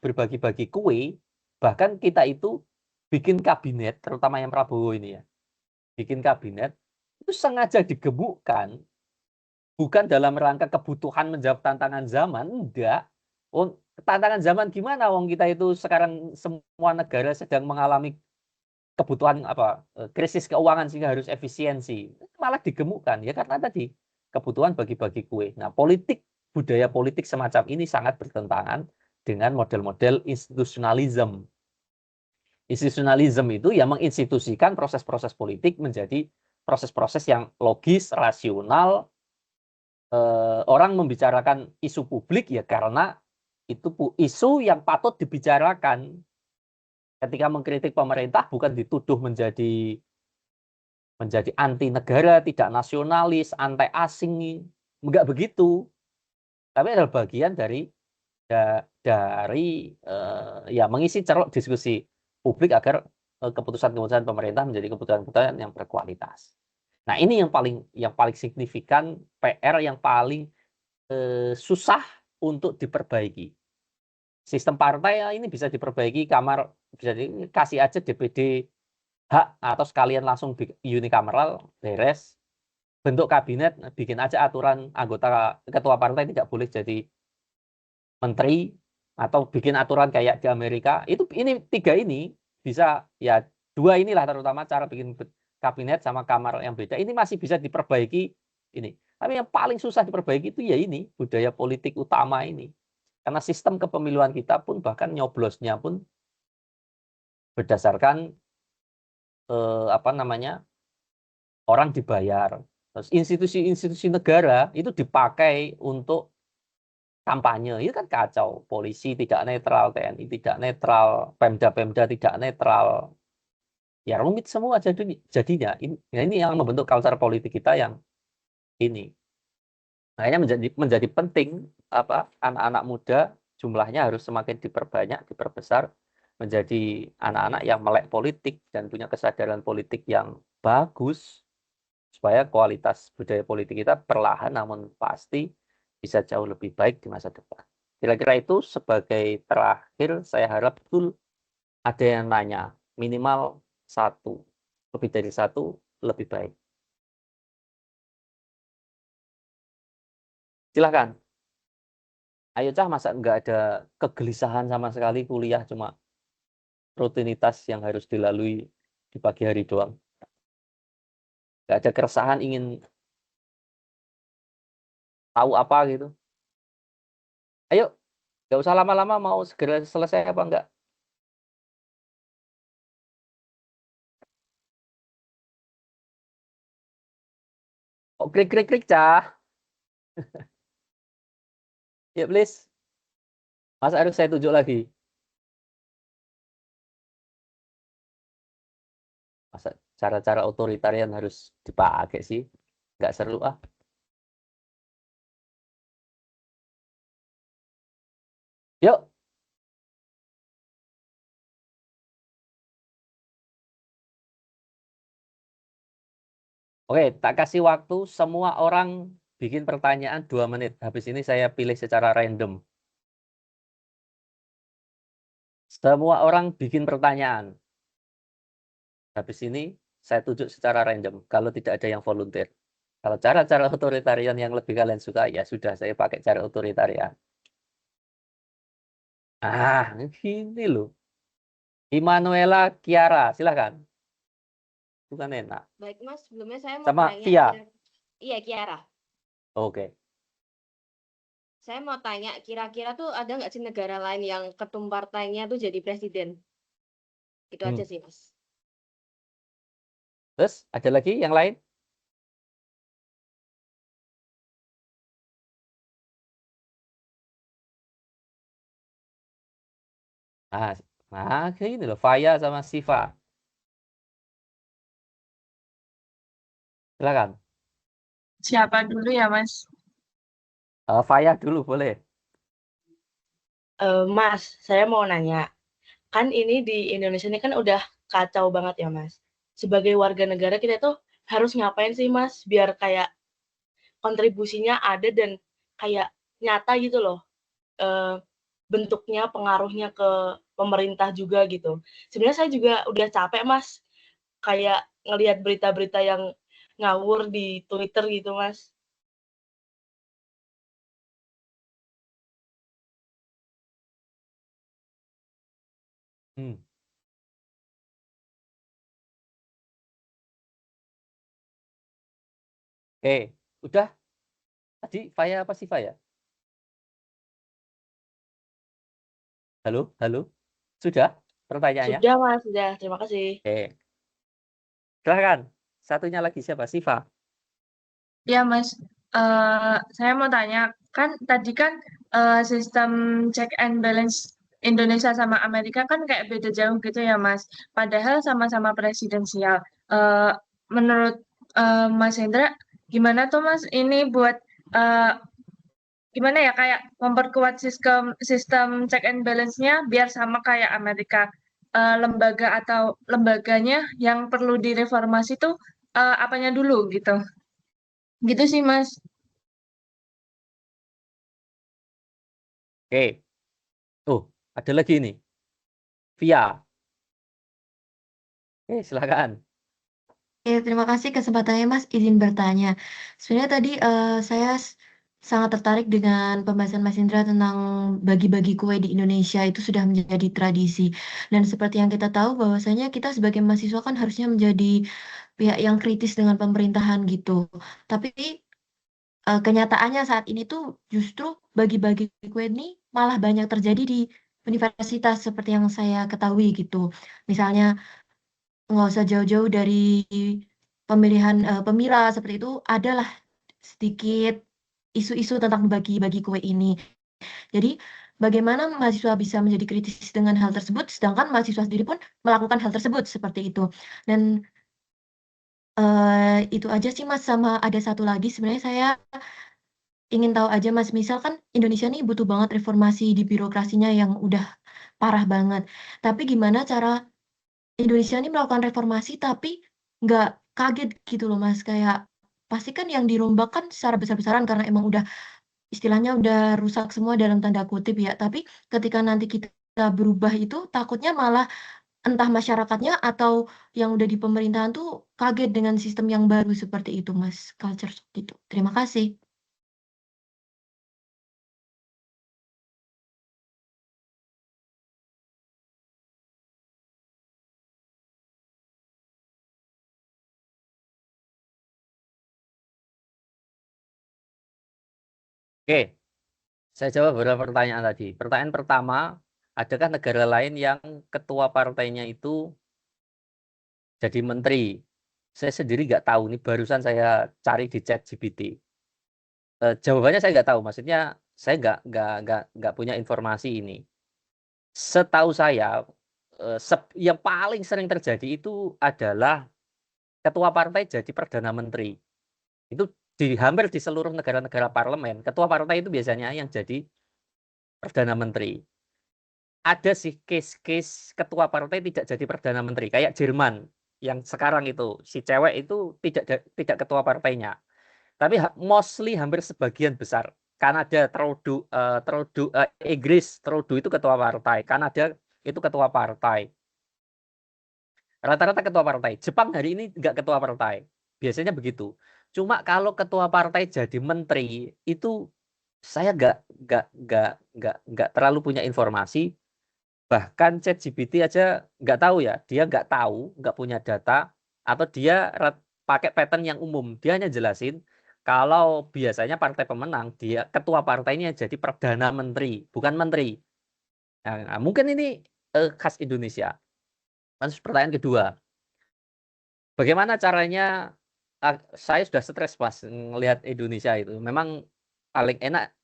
kue, bahkan kita itu bikin kabinet, terutama yang Prabowo ini ya, bikin kabinet, itu sengaja digemukkan, bukan dalam rangka kebutuhan menjawab tantangan zaman, enggak. Tantangan zaman gimana? Kita itu sekarang semua negara sedang mengalami kebutuhan krisis keuangan sehingga harus efisiensi. Malah digemukkan ya karena tadi kebutuhan bagi-bagi kue. Nah, budaya politik semacam ini sangat bertentangan dengan model-model institusionalisme. Institusionalisme itu yang menginstitusikan proses-proses politik menjadi proses-proses yang logis, rasional. Orang membicarakan isu publik ya karena itu isu yang patut dibicarakan. Ketika mengkritik pemerintah bukan dituduh menjadi anti negara, tidak nasionalis, anti asing, enggak begitu. Tapi adalah bagian dari ya mengisi ceruk diskusi publik agar keputusan-keputusan pemerintah menjadi keputusan-keputusan yang berkualitas. Nah, ini yang paling signifikan, PR yang paling susah untuk diperbaiki. Sistem partai ini bisa diperbaiki, bisa dikasih aja DPD hak atau sekalian langsung unikameral, beres. Bentuk kabinet, bikin aja aturan anggota ketua partai tidak boleh jadi menteri, atau bikin aturan kayak di Amerika. Ini 3 ini bisa, ya 2 inilah terutama cara bikin kabinet sama kamar yang beda, ini masih bisa diperbaiki ini. Tapi yang paling susah diperbaiki itu ya ini, budaya politik utama ini. Karena sistem kepemiluan kita pun bahkan nyoblosnya pun berdasarkan orang dibayar. Terus institusi-institusi negara itu dipakai untuk kampanye. Itu kan kacau. Polisi tidak netral, TNI tidak netral, Pemda-Pemda tidak netral. Ya rumit semua jadinya. Ini yang membentuk culture politik kita yang ini. Makanya menjadi penting anak-anak muda jumlahnya harus semakin diperbanyak, diperbesar, menjadi anak-anak yang melek politik dan punya kesadaran politik yang bagus, supaya kualitas budaya politik kita perlahan namun pasti bisa jauh lebih baik di masa depan. Kira-kira itu sebagai terakhir, saya harap betul ada yang nanya, minimal 1, lebih dari 1 lebih baik. Silakan. Ayo Cah, masa nggak ada kegelisahan sama sekali kuliah, cuma rutinitas yang harus dilalui di pagi hari doang. Nggak ada keresahan ingin tahu apa gitu. Ayo, nggak usah lama-lama, mau segera selesai apa enggak? Oh, klik Cah. Ya, please. Masa harus saya tunjuk lagi? Masa cara-cara otoritarian harus dipakai sih? Nggak seru ah. Yuk. Oke, tak kasih waktu semua orang bikin pertanyaan 2 menit. Habis ini saya pilih secara random. Semua orang bikin pertanyaan. Habis ini saya tunjuk secara random. Kalau tidak ada yang volunteer. Kalau cara-cara otoritarian yang lebih kalian suka, ya sudah, saya pakai cara otoritarian. Ah, ini loh. Immanuela Kiara, silakan. Bukan enak. Baik Mas, sebelumnya saya mau Sama tanya. Via. Iya, Kiara. Oke. Saya mau tanya, kira-kira tuh ada nggak sih negara lain yang ketum partainya tuh jadi presiden? Itu aja sih, Mas. Terus ada lagi yang lain? Nah, ini loh, Faya sama Siva. Silakan. Siapa dulu ya, Mas? Faya dulu boleh. Mas, saya mau nanya, kan ini di Indonesia ini kan udah kacau banget ya, Mas. Sebagai warga negara kita tuh harus ngapain sih, Mas, biar kayak kontribusinya ada dan kayak nyata gitu loh, bentuknya, pengaruhnya ke pemerintah juga gitu. Sebenarnya saya juga udah capek, Mas, kayak ngelihat berita-berita yang ngawur di Twitter gitu, Mas. Oke, udah. Tadi Faya apa Siva ya? Halo? Sudah pertanyaannya? Sudah, Mas, sudah. Terima kasih. Oke. Silakan. Satunya lagi siapa? Siva. Ya, Mas. Saya mau tanya, kan tadi kan sistem check and balance Indonesia sama Amerika kan kayak beda jauh gitu ya, Mas. Padahal sama-sama presidensial. Menurut Mas Hendra, gimana tuh, Mas, ini buat gimana ya, kayak memperkuat sistem check and balance-nya biar sama kayak Amerika. lembaga atau lembaganya yang perlu direformasi tuh apanya dulu gitu. Gitu sih, Mas. Oke. Oh, ada lagi nih. Via. Silakan. Terima kasih kesempatannya Mas, izin bertanya. Sebenarnya tadi saya sangat tertarik dengan pembahasan Mas Indra tentang bagi-bagi kue di Indonesia itu sudah menjadi tradisi. Dan seperti yang kita tahu bahwasanya kita sebagai mahasiswa kan harusnya menjadi pihak yang kritis dengan pemerintahan gitu. Tapi kenyataannya saat ini tuh justru bagi-bagi kue ini malah banyak terjadi di universitas seperti yang saya ketahui gitu. Misalnya nggak usah jauh-jauh dari pemilihan pemila seperti itu, adalah sedikit isu-isu tentang bagi-bagi kue ini. Jadi bagaimana mahasiswa bisa menjadi kritis dengan hal tersebut, sedangkan mahasiswa sendiri pun melakukan hal tersebut seperti itu. Dan itu aja sih Mas, sama ada satu lagi sebenarnya saya ingin tahu aja Mas, misal kan Indonesia nih butuh banget reformasi di birokrasinya yang udah parah banget. Tapi gimana cara Indonesia ini melakukan reformasi tapi nggak kaget gitu loh Mas, kayak pasti kan yang dirombak kan secara besar-besaran karena emang udah istilahnya udah rusak semua dalam tanda kutip ya, tapi ketika nanti kita berubah itu takutnya malah entah masyarakatnya atau yang udah di pemerintahan tuh kaget dengan sistem yang baru seperti itu Mas, culture shock gitu. Terima kasih. Oke, saya jawab beberapa pertanyaan tadi. Pertanyaan pertama, adakah negara lain yang ketua partainya itu jadi menteri? Saya sendiri nggak tahu, ini barusan saya cari di ChatGPT. Jawabannya saya nggak tahu, maksudnya saya nggak punya informasi ini. Setahu saya, yang paling sering terjadi itu adalah ketua partai jadi perdana menteri. Itu hampir di seluruh negara-negara parlemen, ketua partai itu biasanya yang jadi perdana menteri. Ada sih case-case ketua partai tidak jadi perdana menteri, kayak Jerman yang sekarang itu, si cewek itu tidak ketua partainya. Tapi mostly hampir sebagian besar. Kanada, Inggris, Trudeau itu ketua partai. Kanada itu ketua partai. Rata-rata ketua partai. Jepang hari ini nggak ketua partai. Biasanya begitu. Cuma kalau ketua partai jadi menteri itu saya nggak terlalu punya informasi. Bahkan ChatGPT aja nggak tahu ya. Dia nggak tahu, nggak punya data, atau dia pakai pattern yang umum. Dia hanya jelasin kalau biasanya partai pemenang, dia ketua partainya jadi perdana menteri, bukan menteri. Nah, mungkin ini khas Indonesia. Terus pertanyaan kedua, bagaimana caranya? Saya sudah stres pas ngelihat Indonesia itu. Memang paling enak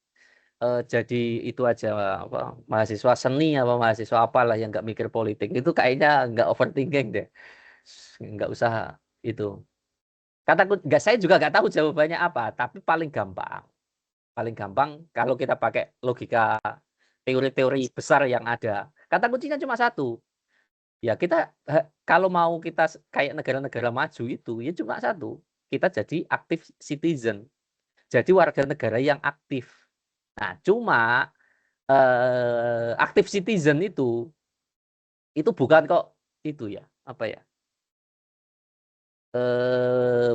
jadi itu aja apa, mahasiswa seni apa mahasiswa apalah yang nggak mikir politik itu kayaknya nggak overthinking deh, nggak usah itu. Kataku nggak, saya juga nggak tahu jawabannya apa, tapi paling gampang kalau kita pakai logika teori-teori besar yang ada. Kata kuncinya cuma satu. Ya kita kalau mau kita kayak negara-negara maju itu ya cuma satu. Kita jadi aktif citizen. Jadi warga negara yang aktif. Nah, cuma aktif citizen itu bukan kok itu ya, apa ya?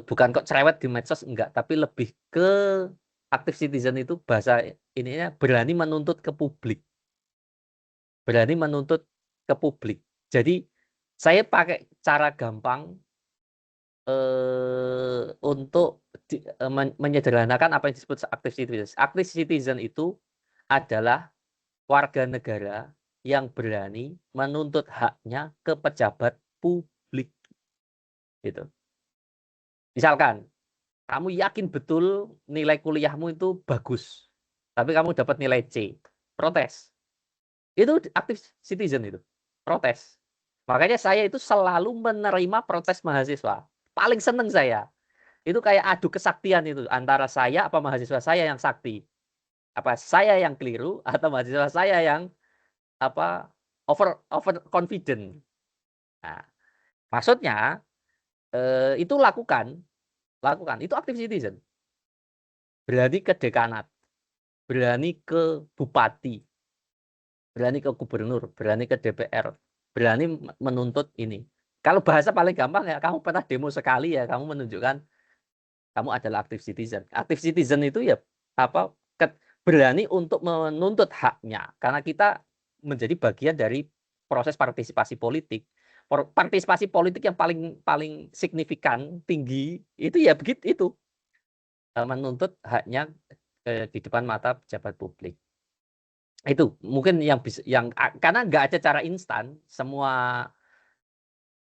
Bukan kok cerewet di medsos enggak, tapi lebih ke aktif citizen itu bahasa ininya berani menuntut ke publik. Berani menuntut ke publik. Jadi saya pakai cara gampang untuk menyederhanakan apa yang disebut aktif citizen. Aktif citizen itu adalah warga negara yang berani menuntut haknya ke pejabat publik. Gitu. Misalkan, kamu yakin betul nilai kuliahmu itu bagus, tapi kamu dapat nilai C, protes. Itu aktif citizen itu, protes. Makanya saya itu selalu menerima protes mahasiswa. Paling seneng saya. Itu kayak adu kesaktian itu antara saya apa mahasiswa saya yang sakti. Apa saya yang keliru atau mahasiswa saya yang apa over confident. Nah, maksudnya itu lakukan itu active citizen. Berani ke dekanat, berani ke bupati, berani ke gubernur, berani ke DPR, berani menuntut ini. Kalau bahasa paling gampang ya, kamu pernah demo sekali ya, kamu menunjukkan kamu adalah active citizen. Active citizen itu ya berani untuk menuntut haknya, karena kita menjadi bagian dari proses partisipasi politik. Partisipasi politik yang paling signifikan, tinggi itu ya begitu itu, menuntut haknya di depan mata pejabat publik. Itu mungkin yang bisa, karena nggak ada cara instan semua.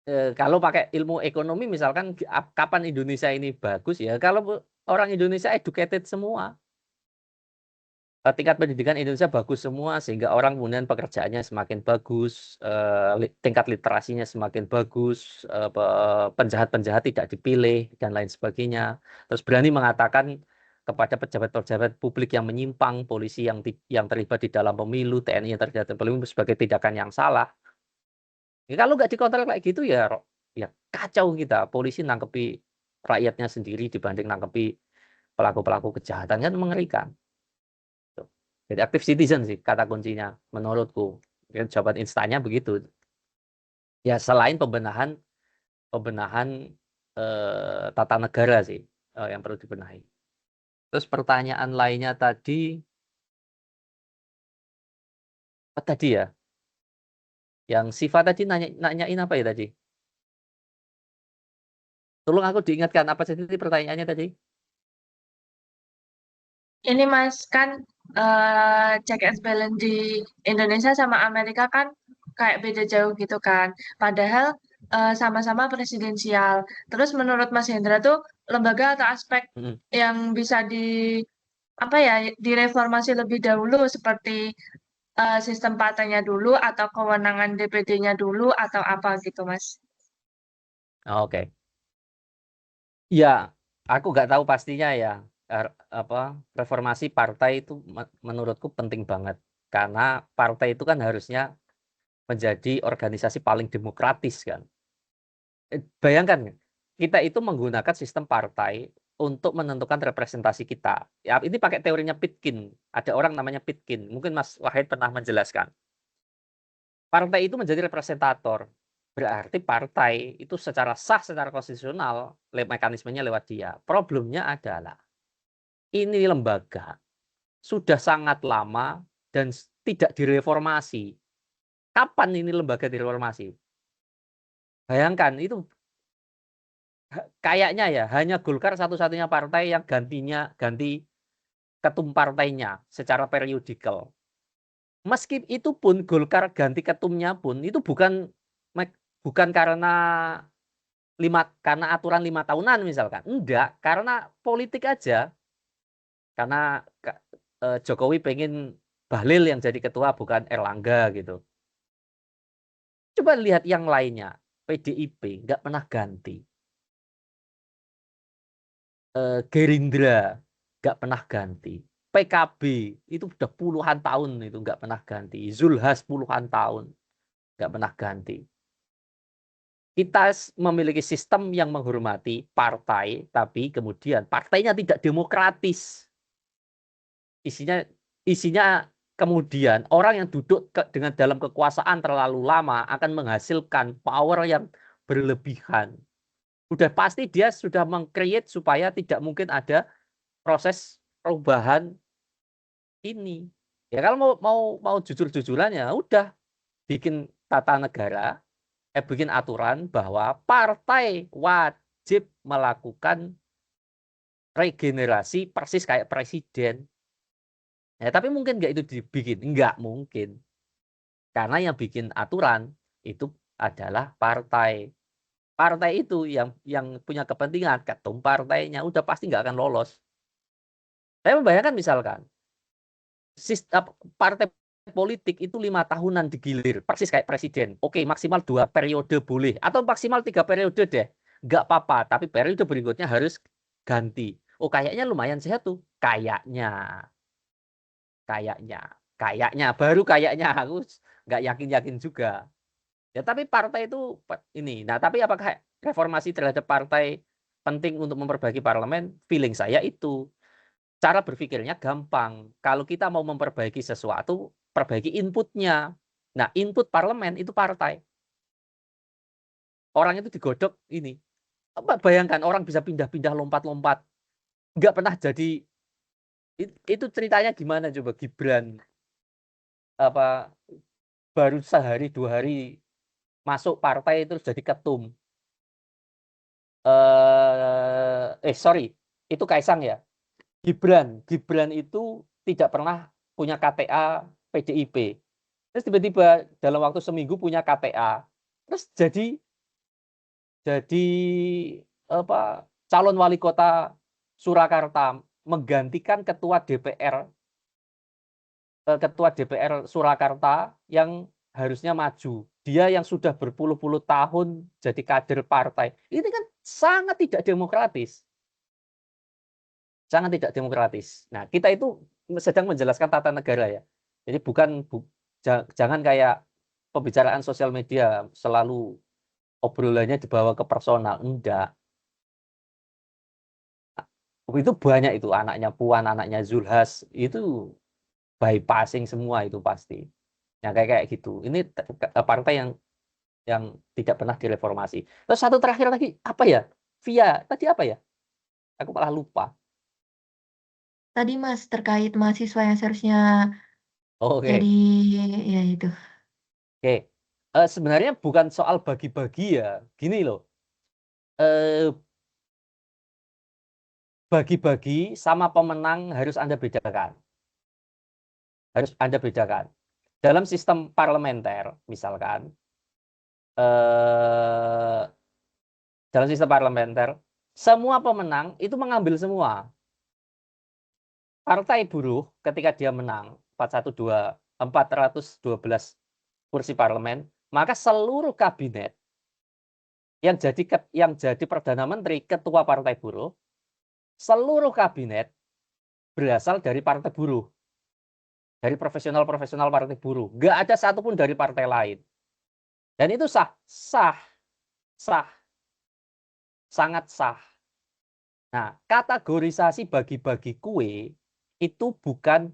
Kalau pakai ilmu ekonomi misalkan, kapan Indonesia ini bagus ya kalau orang Indonesia educated semua, tingkat pendidikan Indonesia bagus semua, sehingga orang kemudian pekerjaannya semakin bagus, tingkat literasinya semakin bagus, penjahat-penjahat tidak dipilih dan lain sebagainya. Terus berani mengatakan kepada pejabat-pejabat publik yang menyimpang, polisi yang terlibat di dalam pemilu, TNI yang terlibat dalam pemilu sebagai tindakan yang salah. Ya, kalau nggak dikontrol kayak gitu ya kacau kita. Polisi nangkepi rakyatnya sendiri dibanding nangkepi pelaku-pelaku kejahatan, kan mengerikan. Jadi active citizen sih kata kuncinya menurutku. Jawaban instannya begitu. Ya selain pembenahan tata negara sih yang perlu dibenahi. Terus pertanyaan lainnya tadi apa tadi ya? Yang Siva tadi nanyain apa ya tadi? Tolong aku diingatkan apa sih pertanyaannya tadi? Ini Mas, kan check and balance di Indonesia sama Amerika kan kayak beda jauh gitu kan. Padahal sama-sama presidensial. Terus menurut Mas Hendra tuh lembaga atau aspek yang bisa direformasi lebih dahulu seperti sistem partainya dulu atau kewenangan DPD-nya dulu atau apa gitu, Mas? Oke. Ya, aku nggak tahu pastinya ya. Reformasi partai itu menurutku penting banget, karena partai itu kan harusnya menjadi organisasi paling demokratis kan. Bayangkan kita itu menggunakan sistem partai untuk menentukan representasi kita. Ya, ini pakai teorinya Pitkin. Ada orang namanya Pitkin. Mungkin Mas Wahid pernah menjelaskan. Partai itu menjadi representator. Berarti partai itu secara sah, secara konstitusional, mekanismenya lewat dia. Problemnya adalah ini lembaga sudah sangat lama dan tidak direformasi. Kapan ini lembaga direformasi? Bayangkan itu kayaknya ya hanya Golkar satu-satunya partai yang ganti ketum partainya secara periodikal. Meski itu pun Golkar ganti ketumnya pun itu bukan karena aturan 5 tahunan misalkan. Enggak, karena politik aja. Karena Jokowi pengen Bahlil yang jadi ketua bukan Erlangga gitu. Coba lihat yang lainnya. PDIP nggak pernah ganti. Gerindra nggak pernah ganti. PKB itu sudah puluhan tahun itu nggak pernah ganti. Zulhas puluhan tahun nggak pernah ganti. Kita memiliki sistem yang menghormati partai, tapi kemudian partainya tidak demokratis. Isinya kemudian orang yang duduk dengan dalam kekuasaan terlalu lama akan menghasilkan power yang berlebihan. Udah pasti dia sudah meng-create supaya tidak mungkin ada proses perubahan ini. Ya kalau mau jujur-jujuran ya udah bikin tata negara, bikin aturan bahwa partai wajib melakukan regenerasi persis kayak presiden. Ya, tapi mungkin nggak itu dibikin, nggak mungkin. Karena yang bikin aturan itu adalah partai. Partai itu yang punya kepentingan, ketum partainya udah pasti nggak akan lolos. Saya membayangkan misalkan partai politik itu 5 tahunan digilir, persis kayak presiden. Oke, maksimal 2 periode boleh, atau maksimal 3 periode deh, nggak apa-apa. Tapi periode berikutnya harus ganti. Oh, kayaknya lumayan sehat tuh. Kayaknya baru kayaknya aku nggak yakin-yakin juga. Ya tapi partai itu ini. Nah tapi apakah reformasi terhadap partai penting untuk memperbaiki parlemen? Feeling saya itu. Cara berpikirnya gampang. Kalau kita mau memperbaiki sesuatu, perbaiki inputnya. Nah input parlemen itu partai. Orang itu digodok ini. Bayangkan orang bisa pindah-pindah lompat-lompat. Nggak pernah jadi. Itu ceritanya gimana coba Gibran. Apa baru sehari 2 hari masuk partai terus jadi ketum. Sorry, itu Kaisang ya. Gibran itu tidak pernah punya KTA PDIP. Terus tiba-tiba dalam waktu seminggu punya KTA. Terus jadi apa calon wali kota Surakarta, menggantikan ketua DPR Surakarta yang harusnya maju. Dia yang sudah berpuluh-puluh tahun jadi kader partai. Ini kan sangat tidak demokratis. Sangat tidak demokratis. Nah, kita itu sedang menjelaskan tata negara ya. Jadi jangan kayak pembicaraan sosial media selalu obrolannya dibawa ke personal. Enggak. Itu banyak itu anaknya Puan, anaknya Zulhas, itu bypassing semua itu pasti. Nah, kayak gitu. Ini partai yang tidak pernah direformasi. Terus satu terakhir lagi, apa ya? Via, tadi apa ya? Aku malah lupa. Tadi Mas terkait mahasiswa yang seharusnya Oke. jadi ya itu. Oke. Sebenarnya bukan soal bagi-bagi ya. Gini loh. Bagi-bagi sama pemenang harus Anda bedakan. Harus Anda bedakan. Dalam sistem parlementer, misalkan, dalam sistem parlementer, semua pemenang itu mengambil semua. Partai buruh ketika dia menang 412 kursi parlemen, maka seluruh kabinet yang jadi perdana menteri, ketua partai buruh, seluruh kabinet berasal dari partai buruh, dari profesional-profesional partai buruh. Nggak ada satupun dari partai lain. Dan itu sah, sangat sah. Nah, kategorisasi bagi-bagi kue itu bukan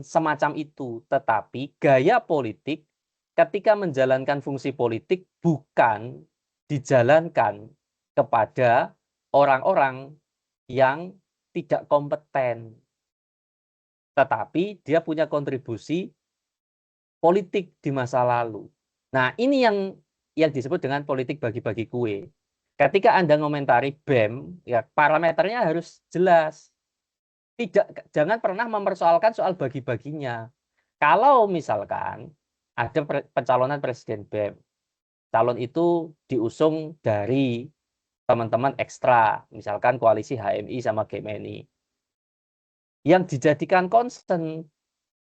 semacam itu, tetapi gaya politik ketika menjalankan fungsi politik bukan dijalankan kepada orang-orang yang tidak kompeten, tetapi dia punya kontribusi politik di masa lalu. Nah, ini yang disebut dengan politik bagi-bagi kue. Ketika Anda ngomentari BEM, ya parameternya harus jelas. Jangan pernah mempersoalkan soal bagi-baginya. Kalau misalkan ada pencalonan presiden BEM, calon itu diusung dari teman-teman ekstra, misalkan koalisi HMI sama GMNI. Yang dijadikan concern,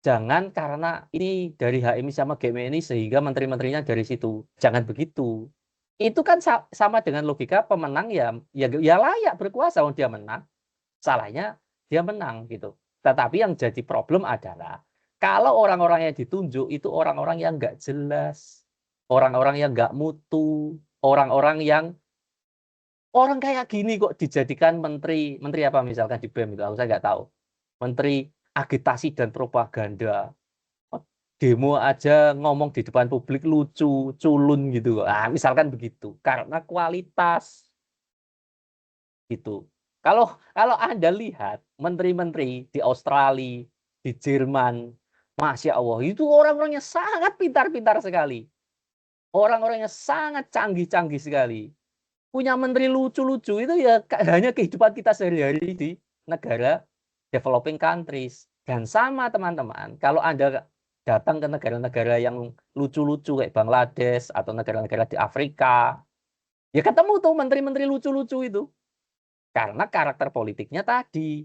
jangan karena ini dari HMI sama GMNI sehingga menteri-menterinya dari situ. Jangan begitu. Itu kan sama dengan logika pemenang ya layak berkuasa, dia menang. Salahnya dia menang gitu. Tetapi yang jadi problem adalah kalau orang-orang yang ditunjuk itu orang-orang yang nggak jelas, orang-orang yang nggak mutu, orang-orang yang orang kayak gini kok dijadikan menteri apa misalkan di BEM itu, saya nggak tahu. Menteri agitasi dan propaganda. Demo aja ngomong di depan publik lucu, culun gitu. Misalkan begitu. Karena kualitas gitu. Kalau Anda lihat menteri-menteri di Australia, di Jerman, Masya Allah, itu orang-orangnya sangat pintar-pintar sekali. Orang-orangnya sangat canggih-canggih sekali. Punya menteri lucu-lucu itu ya hanya kehidupan kita sehari-hari di negara developing countries. Dan sama teman-teman, kalau Anda datang ke negara-negara yang lucu-lucu kayak Bangladesh atau negara-negara di Afrika, ya ketemu tuh menteri-menteri lucu-lucu itu. Karena karakter politiknya tadi,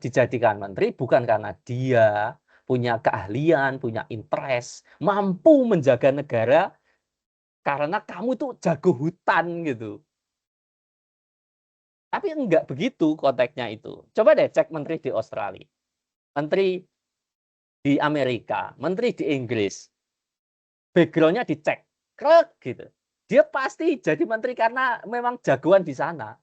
dijadikan menteri bukan karena dia punya keahlian, punya interest, mampu menjaga negara karena kamu tuh jago hutan gitu. Tapi enggak begitu konteksnya itu. Coba deh cek menteri di Australia. Menteri di Amerika, menteri di Inggris, background-nya dicek, krek gitu. Dia pasti jadi menteri karena memang jagoan di sana.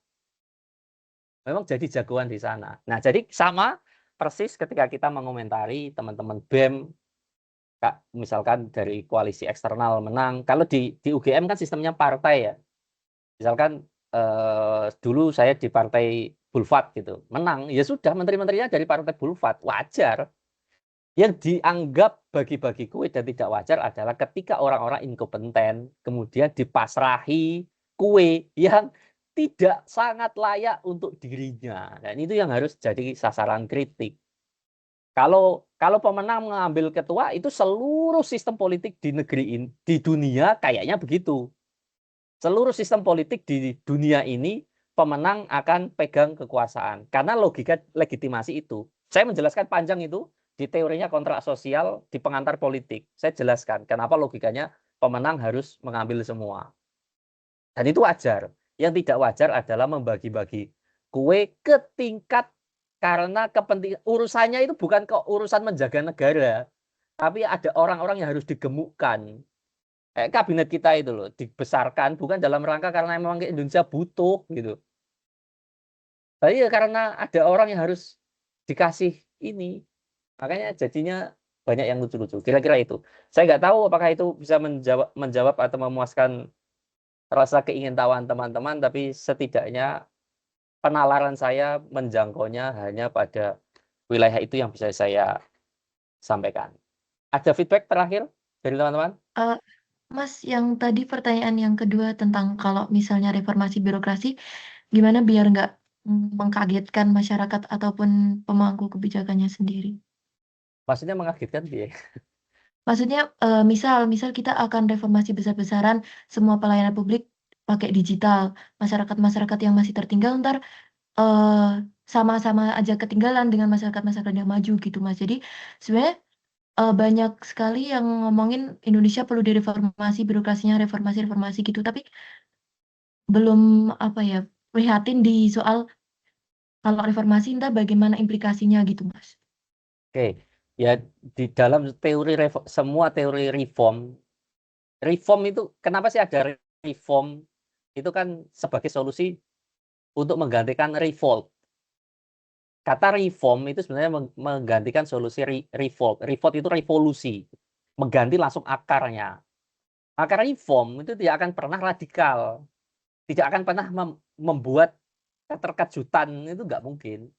Memang jadi jagoan di sana. Nah, jadi sama persis ketika kita mengomentari teman-teman BEM, misalkan dari koalisi eksternal menang. Kalau di UGM kan sistemnya partai ya. Misalkan dulu saya di partai Bulfat gitu, menang, ya sudah menteri-menterinya dari partai Bulfat, wajar. Yang dianggap bagi-bagi kue dan tidak wajar adalah ketika orang-orang inkompeten kemudian dipasrahi kue yang tidak sangat layak untuk dirinya. Dan itu yang harus jadi sasaran kritik. Kalau pemenang mengambil ketua, itu seluruh sistem politik di negeri ini, di dunia kayaknya begitu. Seluruh sistem politik di dunia ini pemenang akan pegang kekuasaan karena logika legitimasi itu. Saya menjelaskan panjang itu di teorinya kontrak sosial di pengantar politik. Saya jelaskan kenapa logikanya pemenang harus mengambil semua. Dan itu wajar. Yang tidak wajar adalah membagi-bagi kue ke tingkat karena kepentingan urusannya itu bukan kok urusan menjaga negara, tapi ada orang-orang yang harus digemukkan. Kabinet kita itu loh dibesarkan bukan dalam rangka karena memang Indonesia butuh gitu. Tapi ya karena ada orang yang harus dikasih ini, makanya jadinya banyak yang lucu-lucu. Kira-kira itu. Saya nggak tahu apakah itu bisa menjawab atau memuaskan rasa keingintahuan teman-teman, tapi setidaknya penalaran saya menjangkaunya hanya pada wilayah itu yang bisa saya sampaikan. Ada feedback terakhir dari teman-teman? Mas, yang tadi pertanyaan yang kedua tentang kalau misalnya reformasi birokrasi, gimana biar nggak mengkagetkan masyarakat ataupun pemangku kebijakannya sendiri? Maksudnya mengagetkan dia. Maksudnya misal kita akan reformasi besar-besaran, semua pelayanan publik pakai digital, masyarakat-masyarakat yang masih tertinggal ntar sama-sama aja ketinggalan dengan masyarakat-masyarakat yang maju gitu Mas. Jadi sebenarnya banyak sekali yang ngomongin Indonesia perlu direformasi, birokrasinya reformasi gitu, tapi belum prihatin di soal kalau reformasi entah bagaimana implikasinya gitu Mas. Oke, ya di dalam teori semua teori reform itu kenapa sih ada reform? Itu kan sebagai solusi untuk menggantikan revolt. Kata reform itu sebenarnya menggantikan solusi revolt. Revolt itu revolusi, mengganti langsung akarnya. Maka reform itu tidak akan pernah radikal, tidak akan pernah membuat keterkejutan, itu nggak mungkin.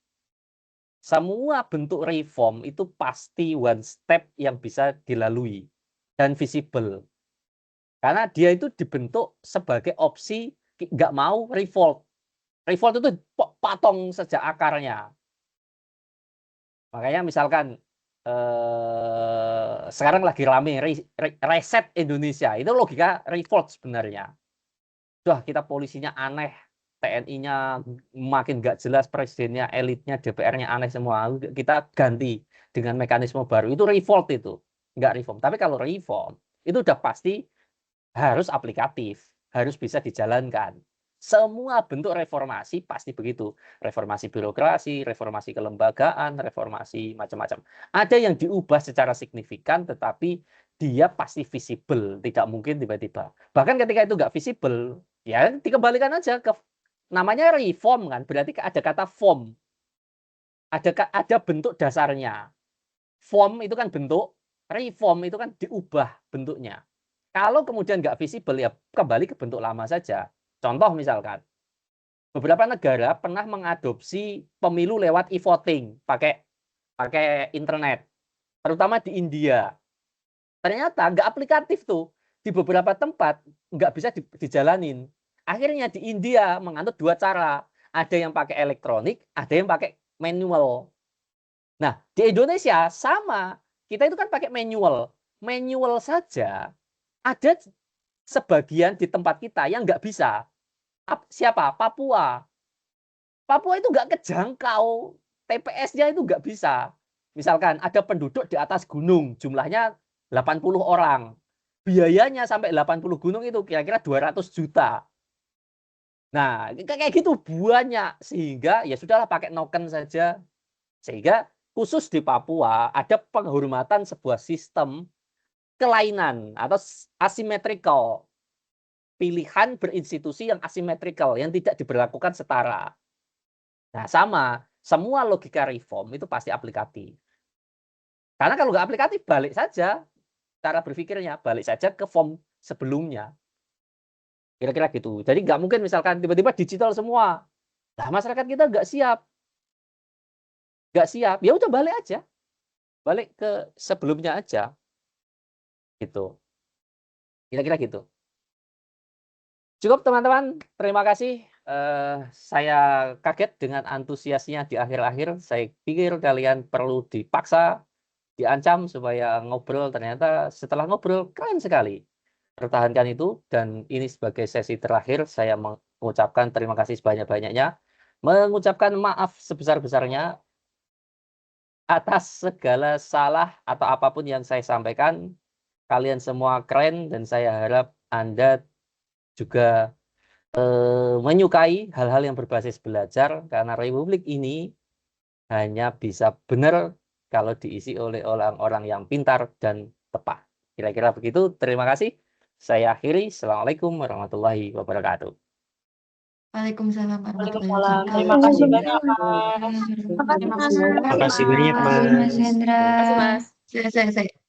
Semua bentuk reform itu pasti one step yang bisa dilalui dan visible. Karena dia itu dibentuk sebagai opsi nggak mau revolt. Revolt itu potong sejak akarnya. Makanya misalkan sekarang lagi rame reset Indonesia, itu logika revolt sebenarnya. Sudah kita polisinya aneh, TNI-nya makin nggak jelas, presidennya, elitnya, DPR-nya aneh semua. Kita ganti dengan mekanisme baru. Itu revolt itu, nggak reform. Tapi kalau reform itu udah pasti harus aplikatif, harus bisa dijalankan. Semua bentuk reformasi pasti begitu. Reformasi birokrasi, reformasi kelembagaan, reformasi macam-macam. Ada yang diubah secara signifikan, tetapi dia pasti visible. Tidak mungkin tiba-tiba. Bahkan ketika itu nggak visible, ya dikembalikan aja ke namanya reform kan. Berarti ada kata form. Ada bentuk dasarnya. Form itu kan bentuk, reform itu kan diubah bentuknya. Kalau kemudian nggak visible, ya kembali ke bentuk lama saja. Contoh misalkan, beberapa negara pernah mengadopsi pemilu lewat e-voting, pakai internet, terutama di India. Ternyata nggak aplikatif tuh, di beberapa tempat nggak bisa dijalanin. Akhirnya di India menganut dua cara, ada yang pakai elektronik, ada yang pakai manual. Nah, di Indonesia sama, kita itu kan pakai manual saja. Ada sebagian di tempat kita yang nggak bisa. Siapa? Papua. Papua itu nggak kejangkau. TPS-nya itu nggak bisa. Misalkan ada penduduk di atas gunung, jumlahnya 80 orang. Biayanya sampai 80 gunung itu kira-kira 200 juta. Nah, kayak gitu banyak. Sehingga ya sudahlah pakai token saja. Sehingga khusus di Papua ada penghormatan sebuah sistem kelainan atau asymmetrical, pilihan berinstitusi yang asymmetrical, yang tidak diberlakukan setara. Nah, sama, semua logika reform itu pasti aplikatif. Karena kalau nggak aplikatif, balik saja cara berpikirnya, balik saja ke form sebelumnya. Kira-kira gitu. Jadi nggak mungkin misalkan tiba-tiba digital semua. Nah, masyarakat kita nggak siap. Nggak siap, ya udah balik aja. Balik ke sebelumnya aja. Gitu. Kira-kira gitu. Cukup teman-teman, terima kasih. Saya kaget dengan antusiasnya di akhir-akhir. Saya pikir kalian perlu dipaksa, diancam supaya ngobrol. Ternyata setelah ngobrol, keren sekali. Pertahankan itu, dan ini sebagai sesi terakhir, saya mengucapkan terima kasih sebanyak-banyaknya. Mengucapkan maaf sebesar-besarnya atas segala salah atau apapun yang saya sampaikan. Kalian semua keren, dan saya harap Anda juga menyukai hal-hal yang berbasis belajar, karena Republik ini hanya bisa benar kalau diisi oleh orang-orang yang pintar dan tepat. Kira-kira begitu. Terima kasih. Saya akhiri. Assalamualaikum warahmatullahi wabarakatuh. Waalaikumsalam warahmatullahi Waalaikumsalam. wabarakatuh. Terima kasih banyak, Mas. Terima kasih, Mas. Makasih banyak, Terima kasih, Mas Mas. Hendra. Terima kasih, Mas. Saya.